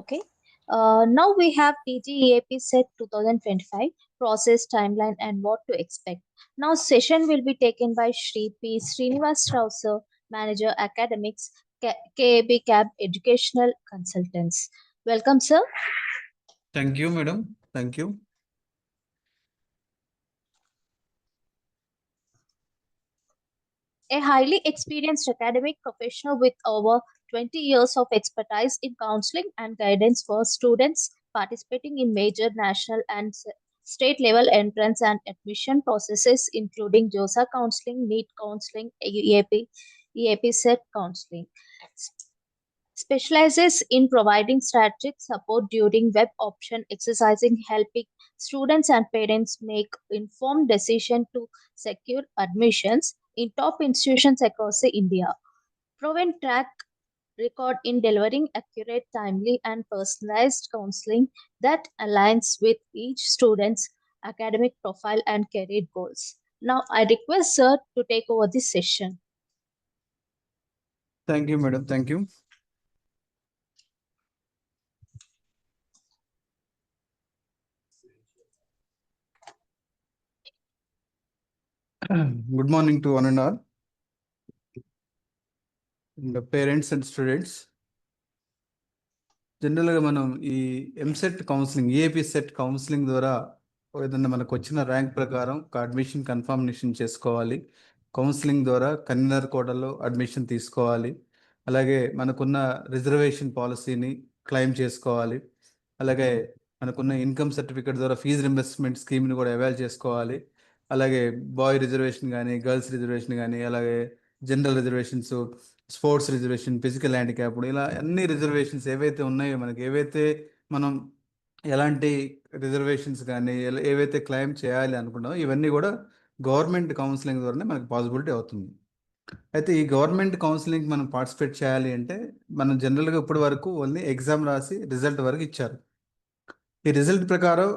Okay. Now we have TGEAP set 2025 process timeline and what to expect. Now session will be taken by Shri P. Srinivas Rao sir, Manager Academics, KAB CAB Educational Consultants. Welcome, sir. Thank you, madam. Thank you. A highly experienced academic professional with over 20 years of expertise in counseling and guidance for students participating in major national and state level entrance and admission processes, including JOSA counseling, NEET counseling, EAP set counseling. Specializes in providing strategic support during web option exercising, helping students and parents make informed decision to secure admissions in top institutions across the India. Proven track record in delivering accurate, timely, and personalized counseling that aligns with each student's academic profile and career goals. Now, I request Sir to take over this session. Thank you, madam. Thank you. Good morning to one and all, the parents and students. జనరల్గా మనం ఈ EAMCET counselling AP set counselling ద్వారా ఏదన్నా మనకు వచ్చిన rank ప్రకారం ఒక admission confirmation చేసుకోవాలి. కౌన్సిలింగ్ ద్వారా కన్వీనర్ కోటాలో అడ్మిషన్ తీసుకోవాలి. అలాగే మనకున్న రిజర్వేషన్ పాలసీని క్లెయిమ్ చేసుకోవాలి. అలాగే మనకున్న ఇన్కమ్ సర్టిఫికేట్ ద్వారా ఫీజు రింబర్స్మెంట్ స్కీమ్ని కూడా అవైల్ చేసుకోవాలి. అలాగే బాయ్ రిజర్వేషన్ కానీ, గర్ల్స్ రిజర్వేషన్ కానీ, అలాగే general reservations, sports reservation, physical handicap, ఇలా అన్ని రిజర్వేషన్స్ ఏవైతే ఉన్నాయో మనకి మనం ఎలాంటి రిజర్వేషన్స్ కానీ ఏవైతే క్లెయిమ్ చేయాలి అనుకున్నామో ఇవన్నీ కూడా గవర్నమెంట్ కౌన్సిలింగ్ ద్వారానే మనకు పాసిబిలిటీ అవుతుంది. అయితే ఈ గవర్నమెంట్ కౌన్సిలింగ్ మనం పార్టిసిపేట్ చేయాలి అంటే మనం జనరల్గా ఇప్పటి వరకు ఓన్లీ ఎగ్జామ్ రాసి రిజల్ట్ వరకు ఇచ్చారు. ఈ రిజల్ట్ ప్రకారం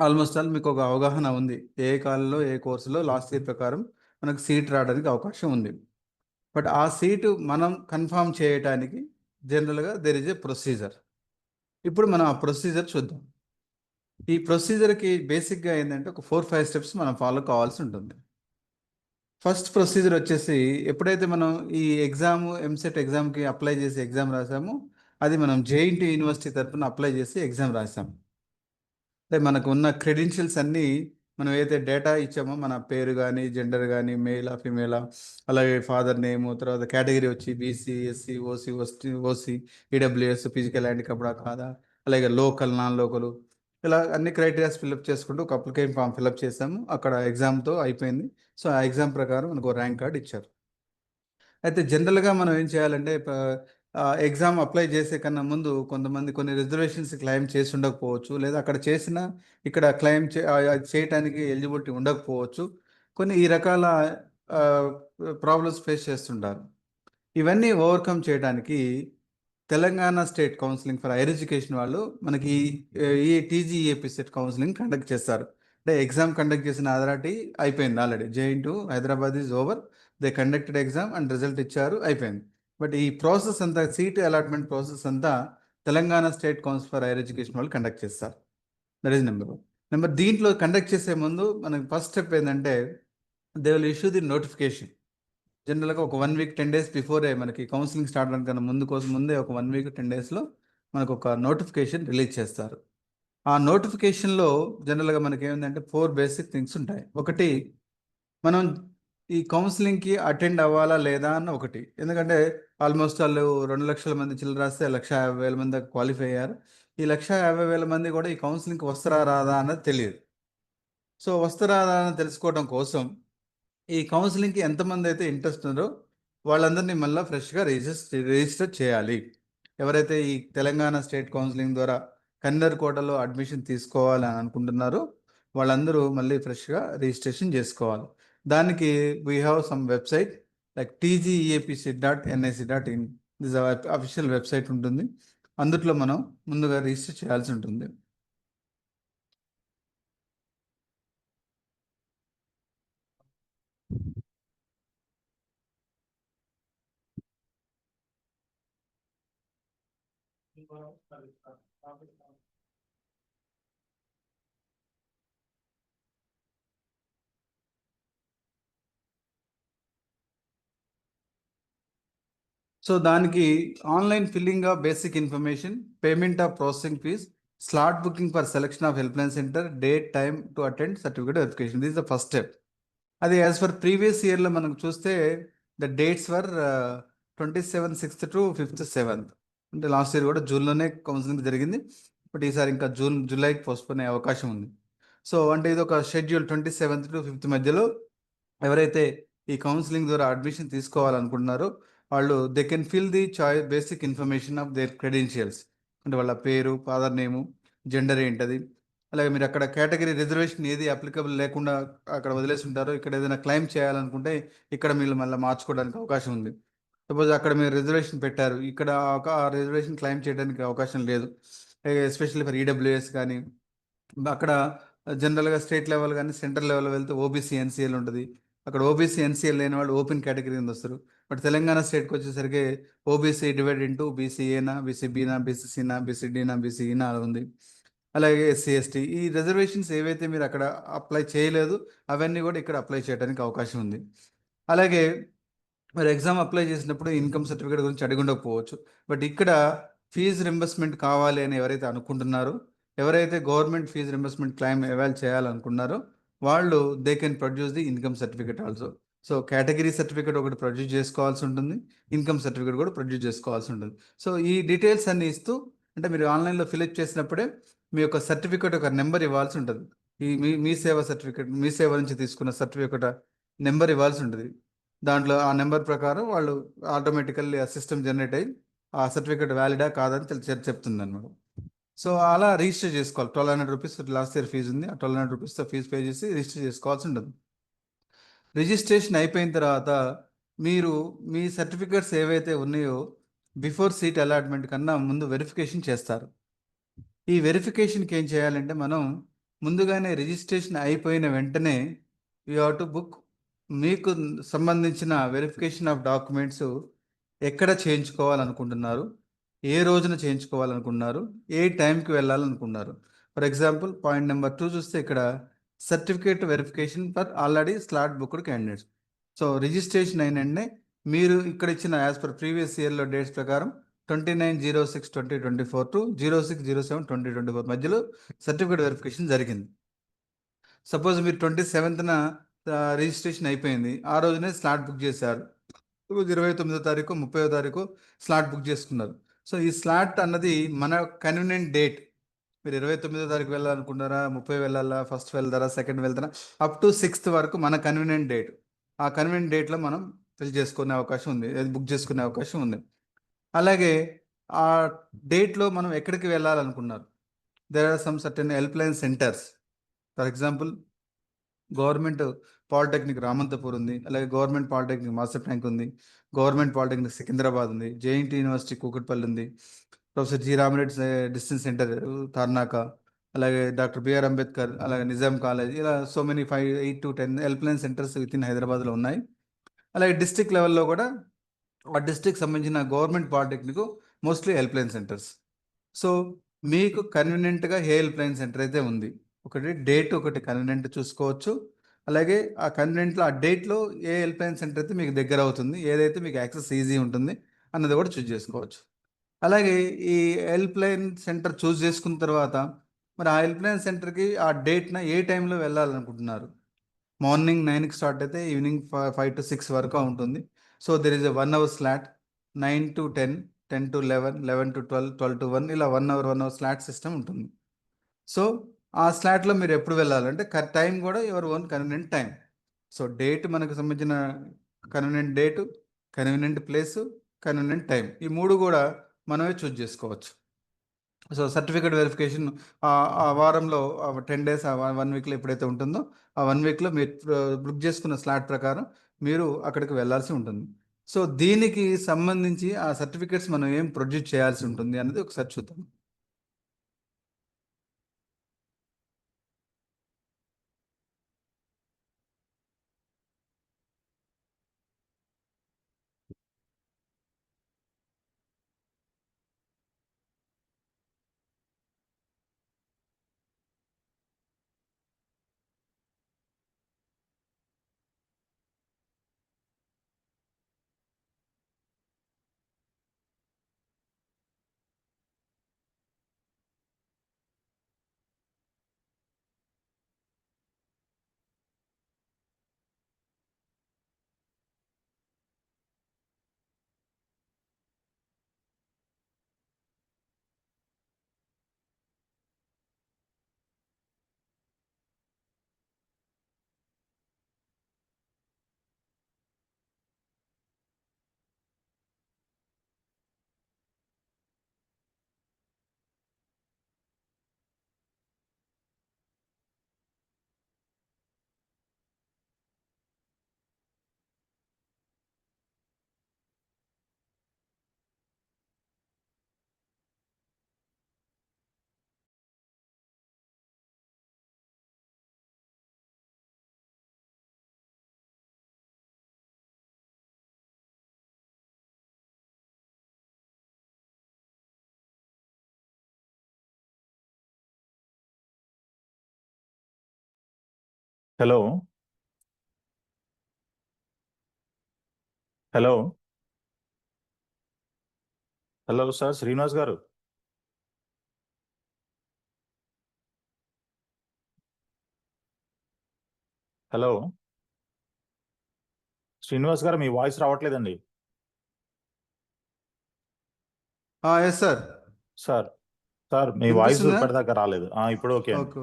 ఆల్మోస్ట్ ఆల్ మీకు ఒక అవగాహన ఉంది ఏ కాలంలో ఏ కోర్సులో లాస్ట్ ఇయర్ ప్రకారం మనకు సీట్ రావడానికి అవకాశం ఉంది. బట్ ఆ సీటు మనం కన్ఫర్మ్ చేయటానికి జనరల్గా దెర్ ఇస్ ఏ ప్రొసీజర్. ఇప్పుడు మనం ఆ ప్రొసీజర్ చూద్దాం. ఈ ప్రొసీజర్కి బేసిక్గా ఏంటంటే ఒక 4-5 స్టెప్స్ మనం ఫాలో కావాల్సి ఉంటుంది. ఫస్ట్ ప్రొసీజర్ వచ్చేసి ఎప్పుడైతే మనం ఈ ఎంసెట్ ఎగ్జామ్కి అప్లై చేసి ఎగ్జామ్ రాసామో అది మనం జేఎన్టీయూ యూనివర్సిటీ తరఫున అప్లై చేసి ఎగ్జామ్ రాసాము. అంటే మనకు ఉన్న క్రెడెన్షియల్స్ అన్నీ మనం ఏదైతే డేటా ఇచ్చామో మన పేరు కానీ, జెండర్ కానీ, మేలా ఫీమేలా, అలాగే ఫాదర్ నేము, తర్వాత కేటగిరీ వచ్చి BC, SC, OC, EWS, physical హ్యాండిక్యాప్డా కాదా, అలాగే లోకల్, నాన్ లోకల్, ఇలా అన్ని క్రైటీరియాస్ ఫిల్అప్ చేసుకుంటూ ఒక అప్లికేషన్ ఫామ్ ఫిల్అప్ చేసాము. అక్కడ ఎగ్జామ్తో అయిపోయింది. సో ఆ ఎగ్జామ్ ప్రకారం మనకు ర్యాంక్ కార్డ్ ఇచ్చారు. అయితే జనరల్గా మనం ఏం చేయాలంటే ఎగ్జామ్ అప్లై చేసే కన్నా ముందు కొంతమంది కొన్ని రిజర్వేషన్స్ క్లెయిమ్ చేసి ఉండకపోవచ్చు, లేదా అక్కడ చేసిన ఇక్కడ క్లెయిమ్ చేయటానికి ఎలిజిబిలిటీ ఉండకపోవచ్చు. కొన్ని ఈ రకాల ప్రాబ్లమ్స్ ఫేస్ చేస్తుంటారు. ఇవన్నీ ఓవర్కమ్ చేయడానికి Telangana state counselling for higher education వాళ్ళు మనకి ఈ టీజీఏపీ సెట్ కౌన్సిలింగ్ కండక్ట్ చేస్తారు. అంటే ఎగ్జామ్ కండక్ట్ చేసిన అథారిటీ అయిపోయింది already. JNTU Hyderabad is over. They conducted exam and result ఇచ్చారు, అయిపోయింది. బట్ ఈ ప్రాసెస్ అంతా, సీట్ అలాట్మెంట్ ప్రాసెస్ అంతా Telangana state council for higher education వాళ్ళు కండక్ట్ చేస్తారు. దట్ ఈస్ నెంబర్ దీంట్లో కండక్ట్ చేసే ముందు మనకి ఫస్ట్ స్టెప్ ఏంటంటే they will issue the notification. జనరల్గా ఒక 1 వీక్ 10 డేస్ బిఫోరే మనకి కౌన్సిలింగ్ స్టార్ట్ అవడానికన్నా ముందే ఒక 1 వీక్ 10 డేస్లో మనకు ఒక నోటిఫికేషన్ రిలీజ్ చేస్తారు. ఆ నోటిఫికేషన్లో జనరల్గా మనకి ఏమిటంటే 4 బేసిక్ థింగ్స్ ఉంటాయి. ఒకటి, మనం ఈ కౌన్సిలింగ్కి అటెండ్ అవ్వాలా లేదా అన్న ఒకటి. ఎందుకంటే ఆల్మోస్ట్ వాళ్ళు 2 లక్షల మంది చిల్లర రాస్తే 1,50,000 మంది దాకా క్వాలిఫై అయ్యారు. ఈ 1,50,000 మంది కూడా ఈ కౌన్సిలింగ్కి వస్తారా రాదా అన్నది తెలియదు. సో వస్తారా రాదా అని తెలుసుకోవడం కోసం ఈ కౌన్సిలింగ్కి ఎంతమంది అయితే ఇంట్రెస్ట్ ఉన్నారో వాళ్ళందరినీ మళ్ళీ ఫ్రెష్గా రిజిస్టర్ చేయాలి. ఎవరైతే ఈ తెలంగాణ స్టేట్ కౌన్సిలింగ్ ద్వారా కన్నర్ కోటలో అడ్మిషన్ తీసుకోవాలని అనుకుంటున్నారో వాళ్ళందరూ మళ్ళీ ఫ్రెష్గా రిజిస్ట్రేషన్ చేసుకోవాలి. దానికి we have some website like tgeapc.nic.in. This official website ఉంటుంది. అందుట్లో మనం ముందుగా రిజిస్టర్ చేయాల్సి ఉంటుంది. సో దానికి online filling of basic information, payment of processing fees, slot booking for selection of helpline centre, date time to attend, certificate verification. This the first step. అది as for previous ఇయర్లో మనం చూస్తే the dates were 27/6 to 5/7. అంటే last year కూడా జూన్లోనే counselling జరిగింది, but ఈసారి ఇంకా జూలైకి postpone అయ్యే అవకాశం ఉంది. సో అంటే ఇది ఒక షెడ్యూల్ 27th to 5th మధ్యలో ఎవరైతే ఈ కౌన్సిలింగ్ ద్వారా అడ్మిషన్ తీసుకోవాలనుకుంటున్నారో వాళ్ళు they can fill the basic information of their credentials. అంటే వాళ్ళ పేరు, ఫాదర్ నేము, జెండర్ ఏంటది, అలాగే మీరు అక్కడ కేటగిరీ రిజర్వేషన్ ఏది అప్లికబుల్ లేకుండా అక్కడ వదిలేసి ఉంటారో, ఇక్కడ ఏదైనా క్లెయిమ్ చేయాలనుకుంటే ఇక్కడ మీరు మళ్ళీ మార్చుకోవడానికి అవకాశం ఉంది. సపోజ్ అక్కడ మీరు రిజర్వేషన్ పెట్టారు, ఇక్కడ ఒక రిజర్వేషన్ క్లెయిమ్ చేయడానికి అవకాశం లేదు, ఎస్పెషల్లీ ఫర్ ఈడబ్ల్యూఎస్ కానీ. అక్కడ జనరల్గా స్టేట్ లెవెల్ కానీ సెంట్రల్ లెవెల్ వెళ్తే ఓబీసీ ఎన్సీఎల్ ఉంటుంది. అక్కడ ఓబీసీ ఎన్సీఎల్ లేని వాళ్ళు ఓపెన్ కేటగిరీ కింద వస్తారు. బట్ తెలంగాణ స్టేట్కి వచ్చేసరికి ఓబీసీ డివైడ్ ఇంటూ బీసీఏనా, బీసీబీనా, బీసీసీనా, బీసీడీనా, బీసీఈనా అలా ఉంది. అలాగే ఎస్సీ ఎస్టీ ఈ రిజర్వేషన్స్ ఏవైతే మీరు అక్కడ అప్లై చేయలేదు అవన్నీ కూడా ఇక్కడ అప్లై చేయడానికి అవకాశం ఉంది. అలాగే మరి ఎగ్జామ్ అప్లై చేసినప్పుడు ఇన్కమ్ సర్టిఫికేట్ గురించి అడిగి ఉండకపోవచ్చు, బట్ ఇక్కడ ఫీజు రింబర్స్మెంట్ కావాలి అని ఎవరైతే అనుకుంటున్నారో, ఎవరైతే government fee reimbursement claim avail చేయాలనుకున్నారో వాళ్ళు they can produce the income certificate also. So category certificate ఒకటి ప్రొడ్యూస్ చేసుకోవాల్సి ఉంటుంది, ఇన్కమ్ సర్టిఫికేట్ కూడా ప్రొడ్యూస్ చేసుకోవాల్సి ఉంటుంది. సో ఈ డీటెయిల్స్ అన్ని ఇస్తూ, అంటే మీరు ఆన్లైన్లో ఫిల్అప్ చేసినప్పుడే మీ యొక్క సర్టిఫికేట్ ఒక నెంబర్ ఇవ్వాల్సి ఉంటుంది. ఈ మీ సేవ సర్టిఫికేట్, మీ సేవ నుంచి తీసుకున్న సర్టిఫికేట్ నెంబర్ ఇవ్వాల్సి ఉంటుంది. దాంట్లో ఆ నెంబర్ ప్రకారం వాళ్ళు ఆటోమేటికల్లీ ఆ సిస్టమ్ జనరేట్ అయ్యి ఆ సర్టిఫికేట్ వ్యాలిడా కాదని చెప్తుంది అనమాట. సో అలా రిజిస్టర్ చేసుకోవాలి. 1200 రూపీస్ లాస్ట్ ఇయర్ ఫీజు ఉంది, ఆ 1200 రూపీస్తో ఫీజు పే చేసి రిజిస్టర్ చేసుకోవాల్సి ఉంటుంది. రిజిస్ట్రేషన్ అయిపోయిన తర్వాత మీరు మీ సర్టిఫికేట్స్ ఏవైతే ఉన్నాయో బిఫోర్ సీట్ అలాట్మెంట్ కన్నా ముందు వెరిఫికేషన్ చేస్తారు. ఈ వెరిఫికేషన్కి ఏం చేయాలంటే మనం ముందుగానే రిజిస్ట్రేషన్ అయిపోయిన వెంటనే యూ హ్యావ్ టు బుక్ మీకు సంబంధించిన వెరిఫికేషన్ ఆఫ్ డాక్యుమెంట్స్ ఎక్కడ చేయించుకోవాలనుకుంటున్నారు, ఏ రోజున చేయించుకోవాలనుకున్నారు, ఏ టైంకి వెళ్ళాలనుకున్నారు. ఫర్ ఎగ్జాంపుల్ పాయింట్ నెంబర్ 2 చూస్తే ఇక్కడ certificate verification for already slot booked candidates. So registration అయిన వెంటనే మీరు ఇక్కడ ఇచ్చిన యాజ్ పర్ ప్రీవియస్ ఇయర్లో డేట్స్ ప్రకారం 29/06/2024 టు 06/07/2024 మధ్యలో సర్టిఫికేట్ వెరిఫికేషన్ జరిగింది. సపోజ్ మీరు 27th రిజిస్ట్రేషన్ అయిపోయింది, ఆ రోజునే స్లాట్ బుక్ చేశారు. 29వ తారీఖు, 30వ తారీఖు స్లాట్ బుక్ చేసుకున్నారు. సో ఈ స్లాట్ అన్నది మన కన్వీనియంట్ డేట్. మీరు 29వ తారీఖు వెళ్ళాలనుకున్నారా, 30 వెళ్ళాలా, ఫస్ట్ వెళ్తారా, సెకండ్ వెళ్తారా, అప్ టు 6th వరకు మన కన్వీనియంట్ డేట్. ఆ కన్వీనియంట్ డేట్లో మనం ఫిల్ చేసుకునే అవకాశం ఉంది, బుక్ చేసుకునే అవకాశం ఉంది. అలాగే ఆ డేట్లో మనం ఎక్కడికి వెళ్ళాలనుకున్నారు, there are some certain help line centres. For example government polytechnic Ramanthapur ఉంది, అలాగే గవర్నమెంట్ పాలిటెక్నిక్ మాస్టర్ ట్యాంక్ ఉంది, గవర్నమెంట్ పాలిటెక్నిక్ సికింద్రాబాద్ ఉంది, జేఎన్టీ యూనివర్సిటీ కూకట్పల్లి ఉంది, professor G Ramireddy distance centre Tarnaka, అలాగే డాక్టర్ బిఆర్ అంబేద్కర్, అలాగే నిజాం కాలేజ్, ఇలా so many 5, 8 to 10 help line centres within హైదరాబాద్లో ఉన్నాయి. అలాగే డిస్ట్రిక్ట్ లెవెల్లో కూడా ఆ డిస్ట్రిక్ట్ సంబంధించిన government polytechnic mostly help line centres. So మీకు కన్వీనియంట్గా ఏ హెల్ప్ లైన్ సెంటర్ అయితే ఉంది, ఒకటి డేట్ ఒకటి కన్వీనియంట్ చూసుకోవచ్చు. అలాగే ఆ కన్వీనియంట్లో ఆ డేట్లో ఏ హెల్ప్ లైన్ సెంటర్ అయితే మీకు దగ్గర అవుతుంది, ఏదైతే మీకు యాక్సెస్ ఈజీ ఉంటుంది అన్నది కూడా చూస్ చేసుకోవచ్చు. అలాగే ఈ హెల్ప్ లైన్ సెంటర్ చూస్ చేసుకున్న తర్వాత మరి ఆ హెల్ప్ లైన్ సెంటర్కి ఆ డేట్న ఏ టైంలో వెళ్ళాలనుకుంటున్నారు. మార్నింగ్ 9కి స్టార్ట్ అయితే ఈవినింగ్ 5 to 6 వరకు ఉంటుంది. So there is a 1 hour slot, 9 to 10, 10 to 11, 11 to 12, 12 to 1, ఇలా 1 hour స్లాట్ సిస్టమ్ ఉంటుంది. సో ఆ స్లాట్లో మీరు ఎప్పుడు వెళ్ళాలంటే టైం కూడా your own convenient time. So date మనకు సంబంధించిన convenient date, convenient place, convenient time, ఈ మూడు కూడా మనమే చూస్ చేసుకోవచ్చు. సో సర్టిఫికేట్ వెరిఫికేషన్ ఆ వారంలో 10 days, 1 weekలో ఎప్పుడైతే ఉంటుందో ఆ 1 weekలో మీరు బుక్ చేసుకున్న స్లాట్ ప్రకారం మీరు అక్కడికి వెళ్ళాల్సి ఉంటుంది. సో దీనికి సంబంధించి ఆ సర్టిఫికేట్స్ మనం ఏం ప్రొడ్యూస్ చేయాల్సి ఉంటుంది అనేది ఒకసారి చూద్దాం. Hello hello hello sir Srinivas garu. Hello Srinivas garu, మీ వాయిస్ రావట్లేదండి. Yes sir. సార్ సార్ మీ వాయిస్ వినిపిస్తుందా? ఇప్పటిదాకా రాలేదు. ఇప్పుడు ఓకే అండి. ఓకే.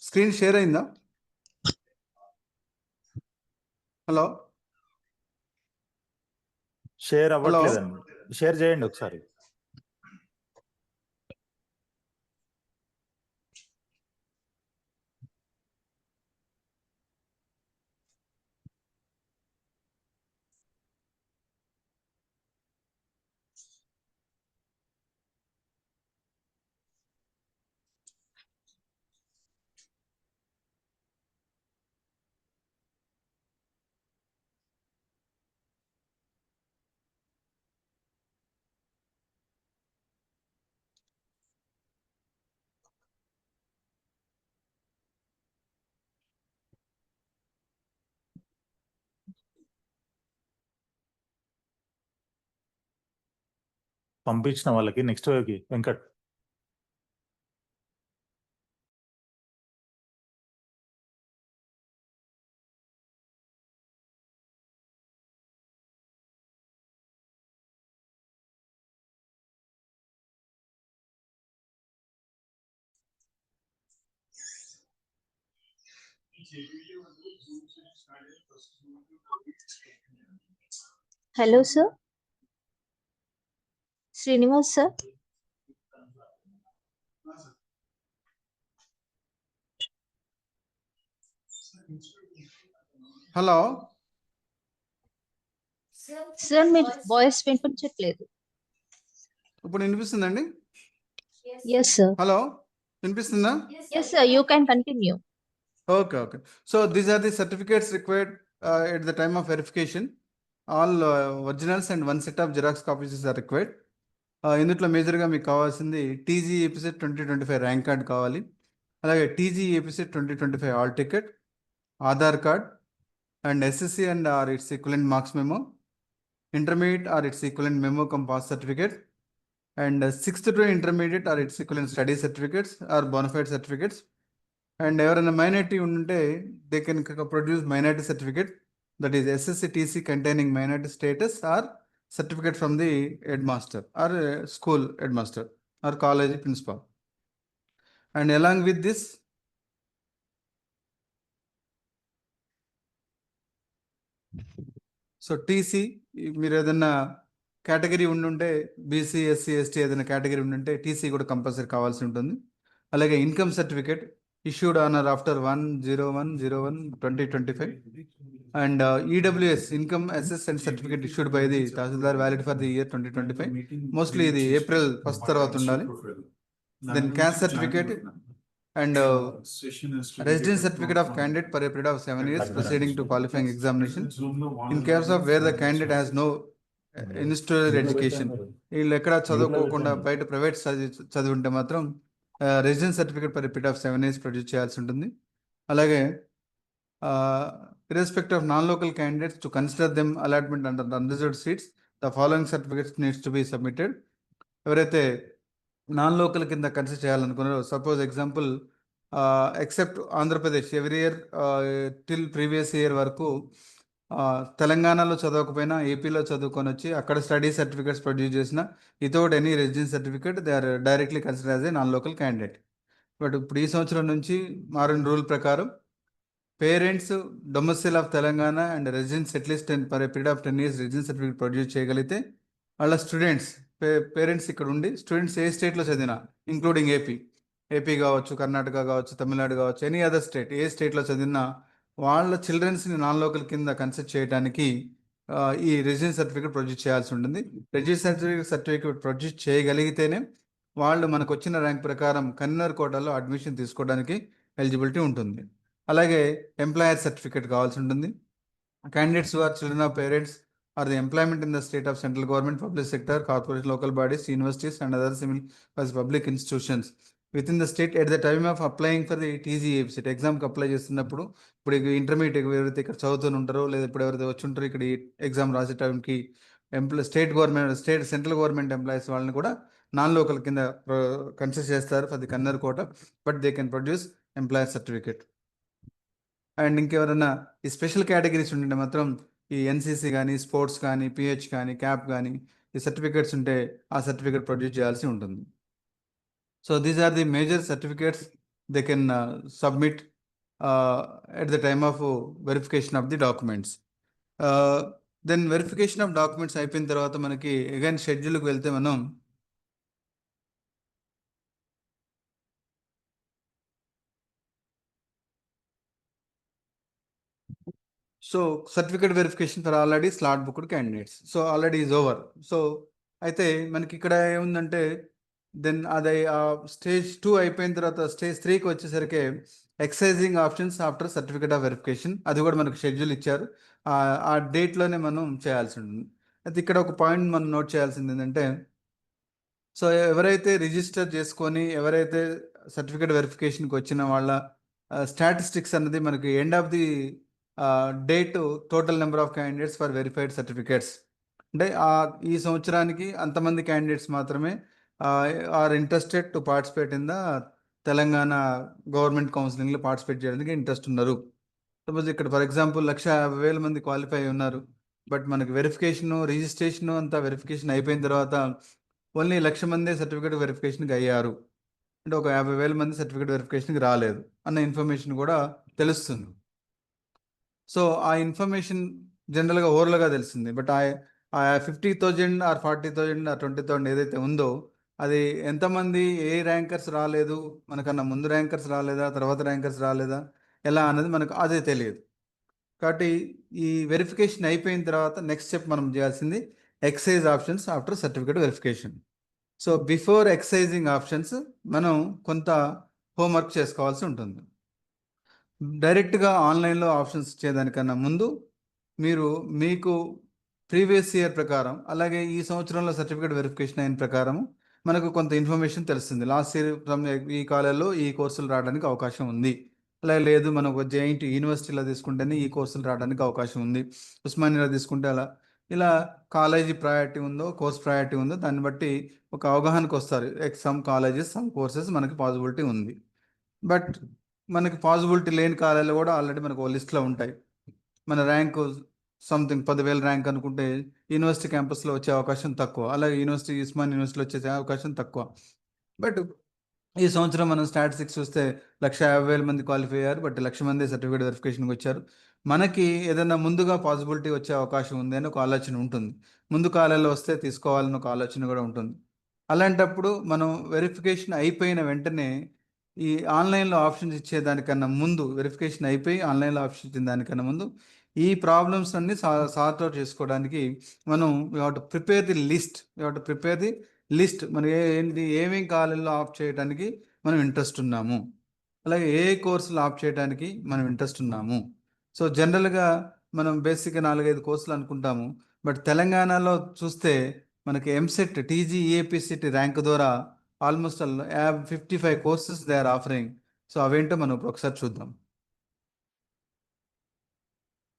స్క్రీన్ షేర్ అయిందా? హలో షేర్ అవ్వట్లేదండి. షేర్ చేయండి ఒకసారి. పంపించిన వాళ్ళకి నెక్స్ట్ వేవ్కి Venkat. Hello, sir. Srinivas, sir. Hello Sir, మీ వాయిస్ వినిపించట్లేదు. ఇప్పుడు వినిపిస్తుందండి? Yes, sir. హలో వినిపిస్తుందా? Yes, sir. You can continue. Okay. So these are the certificates required at the time of verification. All originals and one set of Xerox copies are required. ఇందులో మేజర్గా మీకు కావాల్సింది TG EAPCET 2025 rank card కావాలి. అలాగే TG EAPCET 2025 hall ticket, Aadhaar card and SSC and or its equivalent marks memo, intermediate or its equivalent memo cum pass certificate, and 6th to intermediate or its equivalent study certificates or bonafide certificates. And ఎవరైనా minority ఉంటే they can produce minority certificate, that is SSC TC containing minority status or certificate from the headmaster or school headmaster or college principal. And along with this, so TC మీరు ఏదైనా category ఉండుంటే BC SC ST ఏదైనా category ఉండుంటే TC కూడా compulsory కావాల్సి ఉంటుంది. అలాగే income certificate issued on or after 1/01/2025 and EWS income assessment certificate issued by the Tahsildar valid for the year 2025. Mostly the April 1st తర్వాత ఉండాలి. Then caste certificate and residence certificate of candidate for a period of 7 years proceeding to qualifying examination. In case of where the candidate has no institutional education, వీళ్ళు ఎక్కడ చదువుకోకుండా బయట private చదివి ఉంటే మాత్రం residence certificate for period of 7 years produce చేయాల్సి ఉంటుంది. అలాగే irrespective of non-local candidates to consider them allotment under the unreserved seats, the following certificates needs to be submitted. ఎవరైతే నాన్ లోకల్ కింద consider చేయాలనుకున్నారో, suppose example except Andhra Pradesh every year till previous year వరకు తెలంగాణలో చదవకపోయినా ఏపీలో చదువుకొని వచ్చి అక్కడ స్టడీ సర్టిఫికేట్స్ ప్రొడ్యూస్ చేసిన without any residence certificate they are directly consider as a non local candidate. But ఇప్పుడు ఈ సంవత్సరం నుంచి మారిన రూల్ ప్రకారం parents డొమెస్టిల్ of Telangana and residence at least for a period of 10 years residence certificate produce చేయగలిగితే వాళ్ళ students parents ఇక్కడ ఉండి స్టూడెంట్స్ ఏ స్టేట్లో చదివినా ఇంక్లూడింగ్ ఏపీ కావచ్చు, కర్ణాటక కావచ్చు, తమిళనాడు కావచ్చు, ఎనీ అదర్ స్టేట్ ఏ స్టేట్లో చదివినా వాళ్ళ చిల్డ్రన్స్ని నాన్ లోకల్ కింద కన్సిడర్ చేయడానికి ఈ రెసిడెన్స్ సర్టిఫికేట్ ప్రొడ్యూస్ చేయాల్సి ఉంటుంది. రెసిడెన్స్ సర్టిఫికేట్ ప్రొడ్యూస్ చేయగలిగితేనే వాళ్ళు మనకు వచ్చిన ర్యాంక్ ప్రకారం కన్వీనర్ కోటాలో అడ్మిషన్ తీసుకోవడానికి ఎలిజిబిలిటీ ఉంటుంది. అలాగే ఎంప్లాయర్ సర్టిఫికేట్ కావాల్సి ఉంటుంది. Candidates are children of parents are the employment in the state of central government, public sector, corporate, local bodies, universities and other similar public institutions within the state at the time of applying for the TGAP CET ఎగ్జామ్కి apply చేస్తున్నప్పుడు, ఇప్పుడు intermediate ఎవరైతే ఇక్కడ చదువుతూ ఉంటారో, లేదా ఇప్పుడు ఎవరైతే వచ్చి ఉంటారో ఇక్కడ ఎగ్జామ్ రాసే టైంకి సెంట్రల్ గవర్నమెంట్ ఎంప్లాయీస్ వాళ్ళని కూడా నాన్ లోకల్ కింద కన్సిడర్ చేస్తారు for the convener quota, but they can produce employer certificate. And ఇంకెవరైనా ఈ స్పెషల్ కేటగిరీస్ ఉంటే మాత్రం ఈ ఎన్సీసీ కానీ, స్పోర్ట్స్ కానీ, పిహెచ్ కానీ, క్యాప్ కానీ, ఈ సర్టిఫికేట్స్ ఉంటే ఆ సర్టిఫికేట్ ప్రొడ్యూస్ చేయాల్సి ఉంటుంది. So these are the major certificates they can submit at the time of verification of the documents. Then verification of documents అయిపోయిన తర్వాత మనకి అగైన్ షెడ్యూల్కి వెళ్తే మనం so certificate verification for already slot booked candidates, so already is over. So అయితే మనకి ఇక్కడ ఏముందంటే దెన్ అది స్టేజ్ 2 అయిపోయిన తర్వాత స్టేజ్ 3కి వచ్చేసరికి excising options after certificate of verification, అది కూడా మనకు షెడ్యూల్ ఇచ్చారు. ఆ డేట్లోనే మనం చేయాల్సి ఉంటుంది. అయితే ఇక్కడ ఒక పాయింట్ మనం నోట్ చేయాల్సింది ఏంటంటే, సో ఎవరైతే రిజిస్టర్ చేసుకొని ఎవరైతే సర్టిఫికేట్ వెరిఫికేషన్కి వచ్చిన వాళ్ళ స్టాటిస్టిక్స్ అన్నది మనకి end of the date total number of candidates for verified certificates, అంటే ఈ సంవత్సరానికి అంతమంది క్యాండిడేట్స్ మాత్రమే are interested to participate in the Telangana government కౌన్సిలింగ్లో పార్టిసిపేట్ చేయడానికి ఇంట్రెస్ట్ ఉన్నారు. సపోజ్ ఇక్కడ ఫర్ ఎగ్జాంపుల్ 1,50,000 మంది క్వాలిఫై ఉన్నారు, బట్ మనకి రిజిస్ట్రేషన్ అంతా వెరిఫికేషన్ అయిపోయిన తర్వాత ఓన్లీ 1,00,000 మంది సర్టిఫికేట్ వెరిఫికేషన్కి అయ్యారు, అంటే ఒక 50,000 మంది సర్టిఫికేట్ వెరిఫికేషన్కి రాలేదు అన్న ఇన్ఫర్మేషన్ కూడా తెలుస్తుంది. సో ఆ ఇన్ఫర్మేషన్ జనరల్గా ఓవర్గా తెలిసింది, బట్ ఆ 50,000 ఆర్ 40,000 ఆర్ 20,000 ఏదైతే ఉందో అది ఎంతమంది ఏ ర్యాంకర్స్ రాలేదు, మనకన్నా ముందు ర్యాంకర్స్ రాలేదా, తర్వాత ర్యాంకర్స్ రాలేదా, ఎలా అన్నది మనకు అదే తెలియదు. కాబట్టి ఈ వెరిఫికేషన్ అయిపోయిన తర్వాత నెక్స్ట్ స్టెప్ మనం చేయాల్సింది exercise options after certificate verification. So before exercising options మనం కొంత హోంవర్క్ చేసుకోవాల్సి ఉంటుంది. డైరెక్ట్గా ఆన్లైన్లో ఆప్షన్స్ ఇచ్చేదానికన్నా ముందు మీకు ప్రీవియస్ ఇయర్ ప్రకారం, అలాగే ఈ సంవత్సరంలో సర్టిఫికేట్ వెరిఫికేషన్ అయిన ప్రకారం మనకు కొంత ఇన్ఫర్మేషన్ తెలుస్తుంది. లాస్ట్ ఇయర్ ఫ్రమ్ ఈ కాలేజ్లో ఈ కోర్సులు రావడానికి అవకాశం ఉంది, అలాగే లేదు మనకు జేఎన్టీ యూనివర్సిటీలో తీసుకుంటేనే ఈ కోర్సులు రావడానికి అవకాశం ఉంది, ఉస్మానియాలో తీసుకుంటే అలా, ఇలా కాలేజీ ప్రయారిటీ ఉందో కోర్స్ ప్రయారిటీ ఉందో దాన్ని బట్టి ఒక అవగాహనకు వస్తారు. సమ్ కాలేజెస్ సమ్ కోర్సెస్ మనకి పాసిబిలిటీ ఉంది, బట్ మనకి పాసిబిలిటీ లేని కాలేజీలు కూడా ఆల్రెడీ మనకు ఒక లిస్ట్లో ఉంటాయి. మన ర్యాంకు సంథింగ్ 10,000 ర్యాంక్ అనుకుంటే యూనివర్సిటీ క్యాంపస్లో వచ్చే అవకాశం తక్కువ, అలాగే ఉస్మాన్ యూనివర్సిటీలో వచ్చే అవకాశం తక్కువ. బట్ ఈ సంవత్సరం మనం స్టాటిస్టిక్స్ చూస్తే 1,50,000 మంది క్వాలిఫై అయ్యారు, బట్ 1,00,000 మంది సర్టిఫికేట్ వెరిఫికేషన్కి వచ్చారు. మనకి ఏదైనా ముందుగా పాసిబిలిటీ వచ్చే అవకాశం ఉంది అని ఒక ఆలోచన ఉంటుంది, ముందు కాలేజీలో వస్తే తీసుకోవాలని ఒక ఆలోచన కూడా ఉంటుంది. అలాంటప్పుడు మనం వెరిఫికేషన్ అయిపోయిన వెంటనే ఈ ఆన్లైన్లో ఆప్షన్స్ ఇచ్చేదానికన్నా ముందు, వెరిఫికేషన్ అయిపోయి ఆన్లైన్లో ఆప్షన్ ఇచ్చిన దానికన్నా ముందు ఈ ప్రాబ్లమ్స్ అన్ని సార్ట్ అవుట్ చేసుకోవడానికి మనం we have to prepare the list మనం ఏమేం కాలేజీలో ఆఫ్ చేయడానికి మనం ఇంట్రెస్ట్ ఉన్నాము, అలాగే ఏ కోర్సులు ఆఫ్ చేయడానికి మనం ఇంట్రెస్ట్ ఉన్నాము. సో జనరల్గా మనం బేసిక్గా 4-5 కోర్సులు అనుకుంటాము, బట్ తెలంగాణలో చూస్తే మనకి ఎంసెట్ టీజీఈఏపీ సెట్ ర్యాంక్ ద్వారా almost 55 courses they are offering. So అవేంటో మనం ఇప్పుడు ఒకసారి చూద్దాం.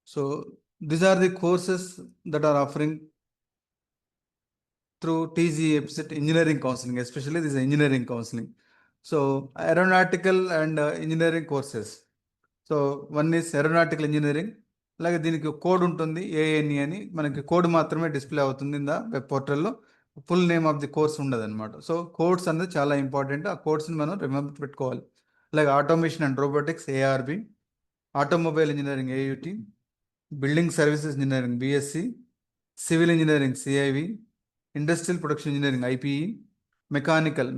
So these are the courses that are offering through TGEPSET set engineering counseling, especially this engineering counseling. So aeronautical and engineering courses. So one is aeronautical engineering, అలాగే దీనికి code ఉంటుంది ANE అని, మనకి కోడ్ మాత్రమే డిస్ప్లే అవుతుంది in the web పోర్టల్లో, full name of the course ఉండదు అనమాట. సో కోడ్స్ అనేది చాలా ఇంపార్టెంట్, ఆ కోడ్స్ని మనం రిమెంబర్ పెట్టుకోవాలి. అలాగే automation and robotics ARB, automobile engineering AUT, building services engineering BSC, civil engineering CIV, industrial production engineering IPE,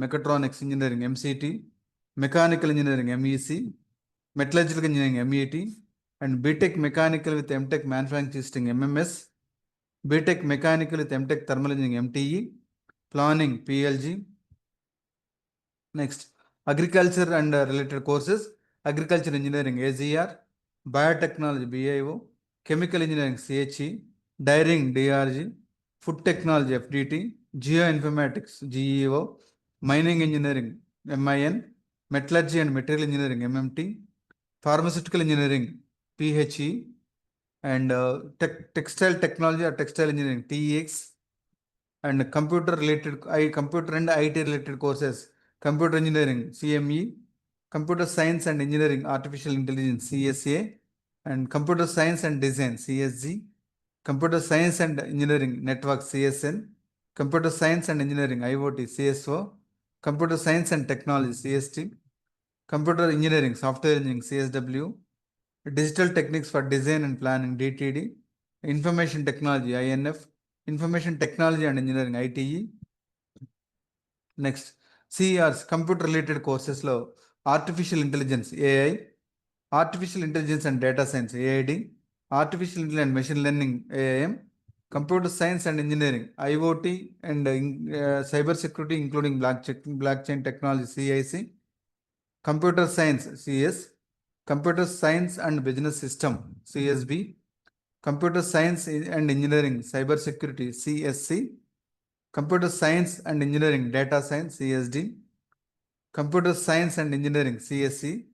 mechatronics engineering MCT, mechanical engineering MEC, metallurgical engineering MET, and BTech mechanical with MTech manufacturing system MMS, BTech mechanical with MTech thermal engineering MTE, planning PLG. Next agriculture and related courses, agriculture engineering AGR, biotechnology BIO, chemical engineering CHE, dairying DRG, food technology FDT, geo informatics GEO, mining engineering MIN, Metallurgy and Material Engineering MMT, Pharmaceutical Engineering PHE, and Textile Technology or Textile Engineering TEX, and computer and IT related courses, Computer Engineering CME, Computer Science and Engineering Artificial Intelligence CSA, and Computer Science and Design CSG, Computer Science and Engineering Network CSN, Computer Science and Engineering IoT CSO, Computer Science and Technology CST, Computer Engineering Software Engineering CSW, Digital Techniques for Design and Planning DTD, Information Technology INF, Information Technology and Engineering ITE. Next, CERs computer related courses లో Artificial Intelligence AI, Artificial Intelligence and Data Science AID, Artificial Intelligence and Machine Learning AIM, Computer Science and Engineering IoT and Cyber Security including blockchain technology CIC, Computer Science CS, Computer Science and Business System CSB, Computer Science and Engineering Cyber Security CSC, Computer Science and Engineering Data Science CSD, Computer Science and Engineering CSC,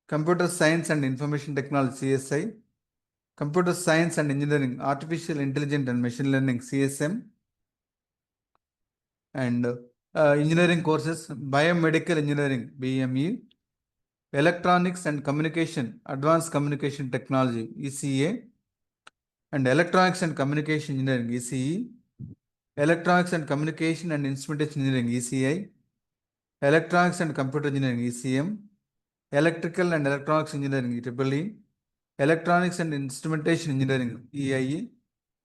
Computer Science and Information Technology CSI, Computer Science and Engineering Artificial Intelligence and Machine Learning CSM, and engineering courses Biomedical Engineering BME, Electronics and Communication Advanced Communication Technology ECA, and Electronics and Communication Engineering ECE, Electronics and Communication and Instrumentation Engineering ECI, Electronics and Computer Engineering ECM, Electrical and Electronics Engineering EEE, Electronics and Instrumentation Engineering EIE,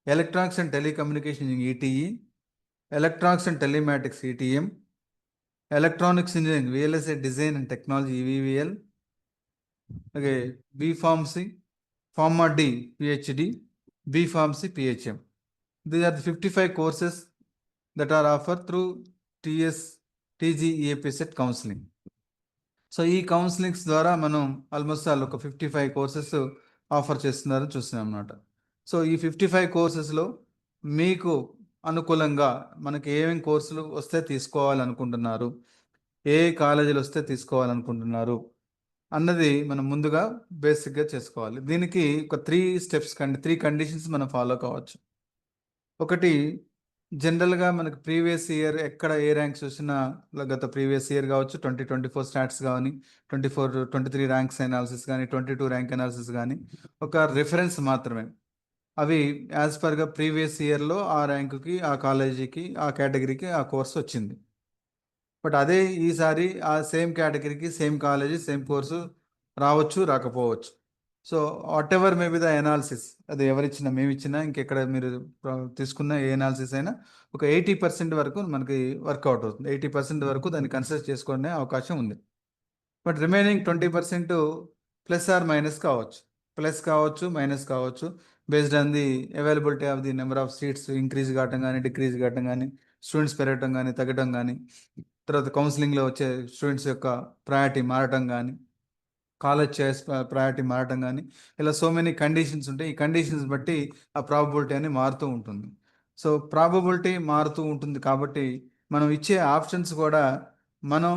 Electronics and Telecommunication Engineering ETE, Electronics and Telematics ETM, Electronics Engineering VLSI Design and Technology EVVL, okay, B Pharmacy, Pharma D PhD, B Pharmacy PHM. These are the 55 courses that are offered through TG EAP set counseling. So ఈ counsellings ద్వారా మనం almost ఒక 55 courses offer చేస్తున్నారని చూస్తున్నాం అన్నమాట. So ఈ 55 కోర్సెస్లో మీకు అనుకూలంగా మనకి ఏమేమి కోర్సులు వస్తే తీసుకోవాలనుకుంటున్నారు, ఏ కాలేజీలు వస్తే తీసుకోవాలనుకుంటున్నారు అన్నది మనం ముందుగా బేసిక్గా చేసుకోవాలి. దీనికి ఒక 3 కండిషన్స్ మనం ఫాలో కావచ్చు. ఒకటి, జనరల్గా మనకు ప్రీవియస్ ఇయర్ ఎక్కడ ఏ ర్యాంక్స్ వచ్చినా గత ప్రీవియస్ ఇయర్ కావచ్చు, 2024 స్టాట్స్ కానీ, 23 ర్యాంక్స్ అనాలిసిస్ కానీ, 22 ర్యాంక్ అనాలిసిస్ కానీ ఒక రిఫరెన్స్ మాత్రమే. అవి యాజ్ పర్గా ప్రీవియస్ ఇయర్లో ఆ ర్యాంకుకి, ఆ కాలేజీకి, ఆ కేటగిరీకి ఆ కోర్సు వచ్చింది. బట్ అదే ఈసారి ఆ సేమ్ కేటగిరీకి, సేమ్ కాలేజీ, సేమ్ కోర్సు రావచ్చు, రాకపోవచ్చు. So what ever may be the analysis, అది ఎవరిచ్చినా, మేము ఇచ్చినా, ఇంకెక్కడ మీరు తీసుకున్న ఏ ఎనాలిసిస్ అయినా ఒక 80% వరకు మనకి వర్కౌట్ అవుతుంది. 80% వరకు దాన్ని కన్సిడర్ చేసుకునే అవకాశం ఉంది. But remaining 20% plus or minus కావచ్చు, ప్లస్ కావచ్చు, మైనస్ కావచ్చు, based on the availability of the number of seats increase కావటం కానీ, డిక్రీజ్ కావటం కానీ, స్టూడెంట్స్ పెరగటం కానీ, తగ్గటం కానీ, తర్వాత కౌన్సిలింగ్లో వచ్చే స్టూడెంట్స్ యొక్క ప్రయారిటీ మారటం కానీ, కాలేజ్ చాయిస్ ప్రయారిటీ మారటం కానీ, ఇలా సో మెనీ కండిషన్స్ ఉంటాయి. ఈ కండిషన్స్ బట్టి ఆ ప్రాబబిలిటీ అనేది మారుతూ ఉంటుంది. సో ప్రాబబిలిటీ మారుతూ ఉంటుంది కాబట్టి మనం ఇచ్చే ఆప్షన్స్ కూడా మనం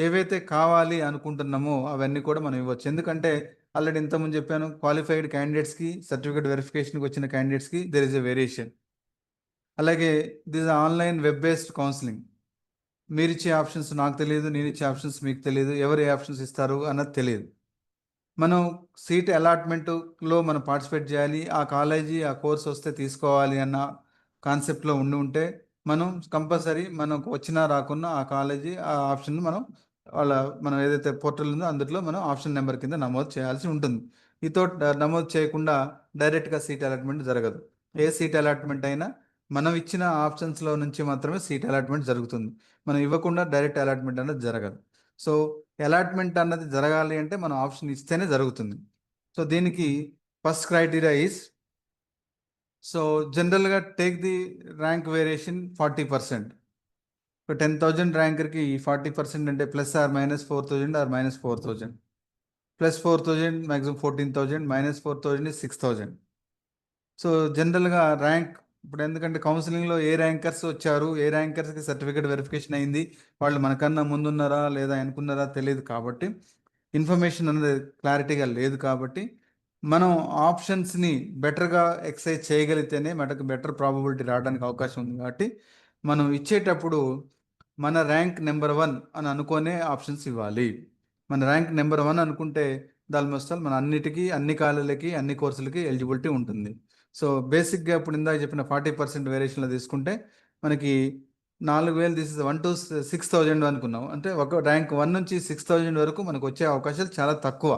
ఏవైతే కావాలి అనుకుంటున్నామో అవన్నీ కూడా మనం ఇవ్వచ్చు. ఎందుకంటే ఆల్రెడీ ఇంతకుముందు చెప్పాను, క్వాలిఫైడ్ క్యాండిడేట్స్కి, సర్టిఫికేట్ వెరిఫికేషన్కి వచ్చిన క్యాండిడేట్స్కి దెర్ ఇస్ ఎ వేరియేషన్. అలాగే this online web based counselling. మీరు ఇచ్చే ఆప్షన్స్ నాకు తెలియదు, నేను ఇచ్చే ఆప్షన్స్ మీకు తెలియదు, ఎవరు ఏ ఆప్షన్స్ ఇస్తారు అన్నది తెలియదు. మనం సీట్ అలాట్మెంట్లో మనం పార్టిసిపేట్ చేయాలి, ఆ కాలేజీ ఆ కోర్స్ వస్తే తీసుకోవాలి అన్న కాన్సెప్ట్లో ఉంటే మనం కంపల్సరీ మనకు వచ్చినా రాకున్నా ఆ కాలేజీ ఆ ఆప్షన్ మనం ఏదైతే పోర్టల్ ఉందో అందులో మనం ఆప్షన్ నెంబర్ కింద నమోదు చేయాల్సి ఉంటుంది. ఈతో నమోదు చేయకుండా డైరెక్ట్గా సీట్ అలాట్మెంట్ జరగదు. ఏ సీట్ అలాట్మెంట్ అయినా మనం ఇచ్చిన ఆప్షన్స్లో నుంచి మాత్రమే సీట్ అలాట్మెంట్ జరుగుతుంది. మనం ఇవ్వకుండా డైరెక్ట్ అలాట్మెంట్ అనేది జరగదు. సో అలాట్మెంట్ అన్నది జరగాలి అంటే మనం ఆప్షన్ ఇస్తేనే జరుగుతుంది. సో దీనికి ఫస్ట్ క్రైటీరియా ఈస్, సో జనరల్గా టేక్ ది ర్యాంక్ వేరియేషన్ 40%. 10,000 ర్యాంకర్కి 40% అంటే plus or minus 4,000 or minus 4,000, plus 4,000 maximum 14,000, minus 4,000 is 6,000. So జనరల్గా ర్యాంక్ ఇప్పుడు ఎందుకంటే కౌన్సిలింగ్లో ఏ ర్యాంకర్స్ వచ్చారు, ఏ ర్యాంకర్స్కి సర్టిఫికేట్ వెరిఫికేషన్ అయింది, వాళ్ళు మనకన్నా ముందున్నారా లేదా అనుకున్నారా తెలియదు కాబట్టి, ఇన్ఫర్మేషన్ అనేది క్లారిటీగా లేదు కాబట్టి, మనం ఆప్షన్స్ని బెటర్గా ఎక్సైజ్ చేయగలిగితేనే మనకు బెటర్ ప్రాబబిలిటీ రావడానికి అవకాశం ఉంది. కాబట్టి మనం ఇచ్చేటప్పుడు మన ర్యాంక్ నెంబర్ 1 అని అనుకునే ఆప్షన్స్ ఇవ్వాలి. మన ర్యాంక్ నెంబర్ 1 అనుకుంటే ఆల్మోస్ట్ ఆల్ మన అన్నిటికీ, అన్ని కాలేజీలకి, అన్ని కోర్సులకి ఎలిజిబిలిటీ ఉంటుంది. సో బేసిక్గా ఇప్పుడు ఇందాక చెప్పిన 40% వేరియేషన్లో తీసుకుంటే మనకి 4000 తీసి 1 to 6000 అనుకున్నాం. అంటే ఒక ర్యాంక్ 1 నుంచి 6000 వరకు మనకు వచ్చే అవకాశాలు చాలా తక్కువ.